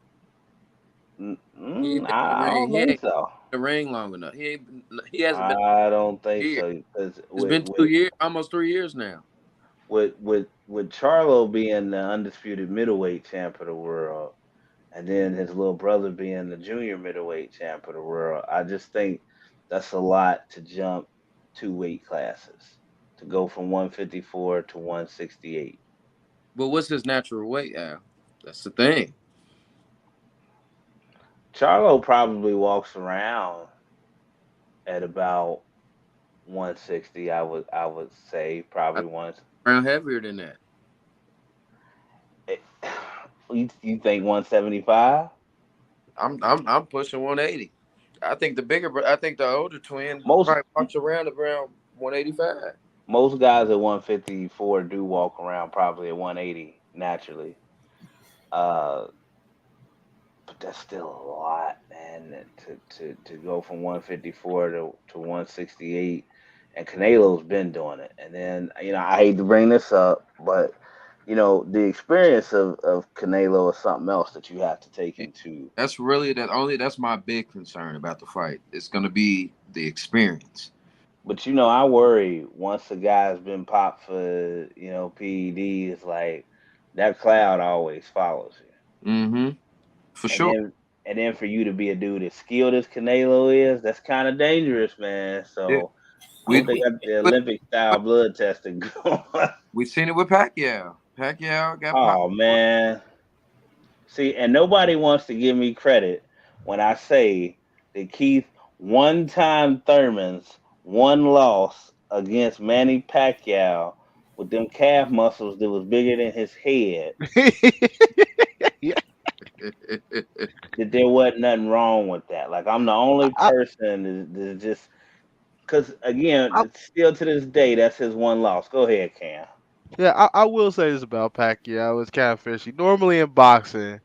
He ain't been in the I ring. don't He ain't been think so. in the ring long enough. He hasn't been I don't think here. so because It's been 2 years, almost 3 years now. with Charlo being the undisputed middleweight champ of the world, and then his little brother being the junior middleweight champ of the world, I just think that's a lot to jump 2 weight classes to go from 154 to 168. But what's his natural weight, Al? That's the thing. Charlo probably walks around at about 160. I would say I probably think once. Brown heavier than that. You think 175? I'm pushing 180. I think the older twin Most probably walks around 185. most guys at 154 do walk around probably at 180 naturally. Uh, but that's still a lot, man. To go from 154 to 168, and Canelo's been doing it. And then I hate to bring this up, but the experience of Canelo is something else that you have to take into. That's really that's my big concern about the fight. It's gonna be the experience. But I worry once a guy's been popped for PED, it's like that cloud always follows you. Mm-hmm. For And sure. then for you to be a dude as skilled as Canelo is, that's kind of dangerous, man. Yeah. So I We hope they got the we Olympic style blood testing going. we seen it with Pacquiao. Pacquiao got popped. Oh man. See, and nobody wants to give me credit when I say that Keith one-time Thurman's one loss against Manny Pacquiao with them calf muscles that was bigger than his head, Yeah, that there wasn't nothing wrong with that. Like I'm the only I, person that just because again, I, it's still to this day, that's his one loss. Go ahead, Cam. yeah, I will say this about Pacquiao. It's kind of fishy. Normally in boxing,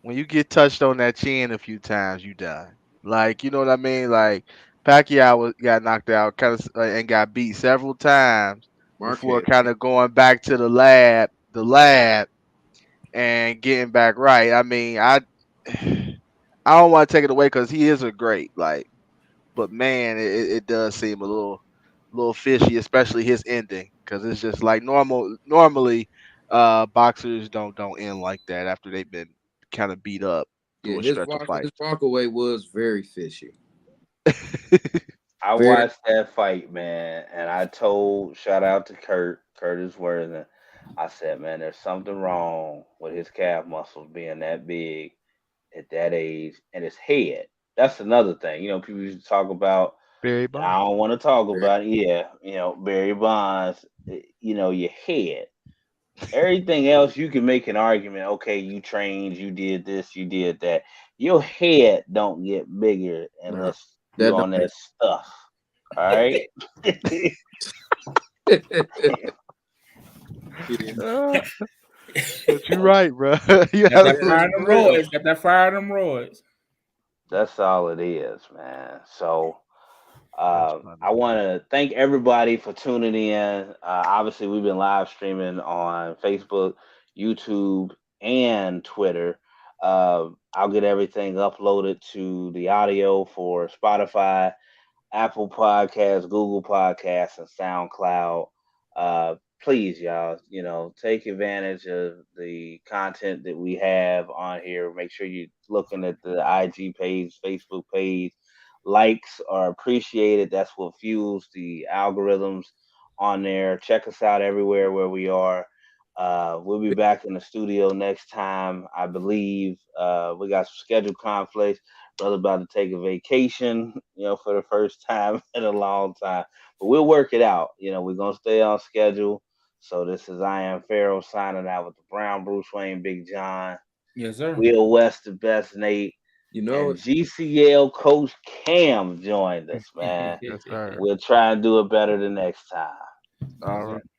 when you get touched on that chin a few times, you die. Like, you know what I mean? Like got knocked out, kind of, and got beat several times before Marquez. kind of going back to the lab, and getting back right. I mean, I don't want to take it away because he is a great, like, but man, it does seem a little fishy, especially his ending, because it's just like normally, boxers don't end like that after they've been kind of beat up Yeah, through a stretch of his fights. walk away was very fishy. I Very. watched that fight, man, and I told shout out to Curtis Worthen. I said, man, there's something wrong with his calf muscles being that big at that age and his head. That's another thing. People used to talk about, Barry and I Bonds. don't want to talk Very. about it. Yeah, Barry Bonds, your head. Everything else you can make an argument. Okay, you trained, you did this, you did that. Your head don't get bigger No, unless you that on don't. that stuff. All right. Yeah. Uh, but you're right, bro. You Got that absolutely fire in for them real. roids. Got that fire in them roids. That's all it is, man. So That's funny. I want to thank everybody for tuning in. Obviously, we've been live streaming on Facebook, YouTube, and Twitter. I'll get everything uploaded to the audio for Spotify, Apple Podcasts, Google Podcasts, and SoundCloud. Please, y'all, take advantage of the content that we have on here. Make sure you're looking at the IG page, Facebook page. Likes are appreciated. That's what fuels the algorithms on there. Check us out everywhere where we are. We'll be back in the studio next time, I believe. We got some schedule conflicts. Brother about to take a vacation, for the first time in a long time. But we'll work it out. We're gonna stay on schedule. So this is I am Pharaoh signing out with the Brown, Bruce Wayne, Big John, Yes, sir. Will West, the best Nate, You know and it. GCL Coach Cam joined us, man. Yes, sir. We'll try and do it better the next time. All Yes, right. sir.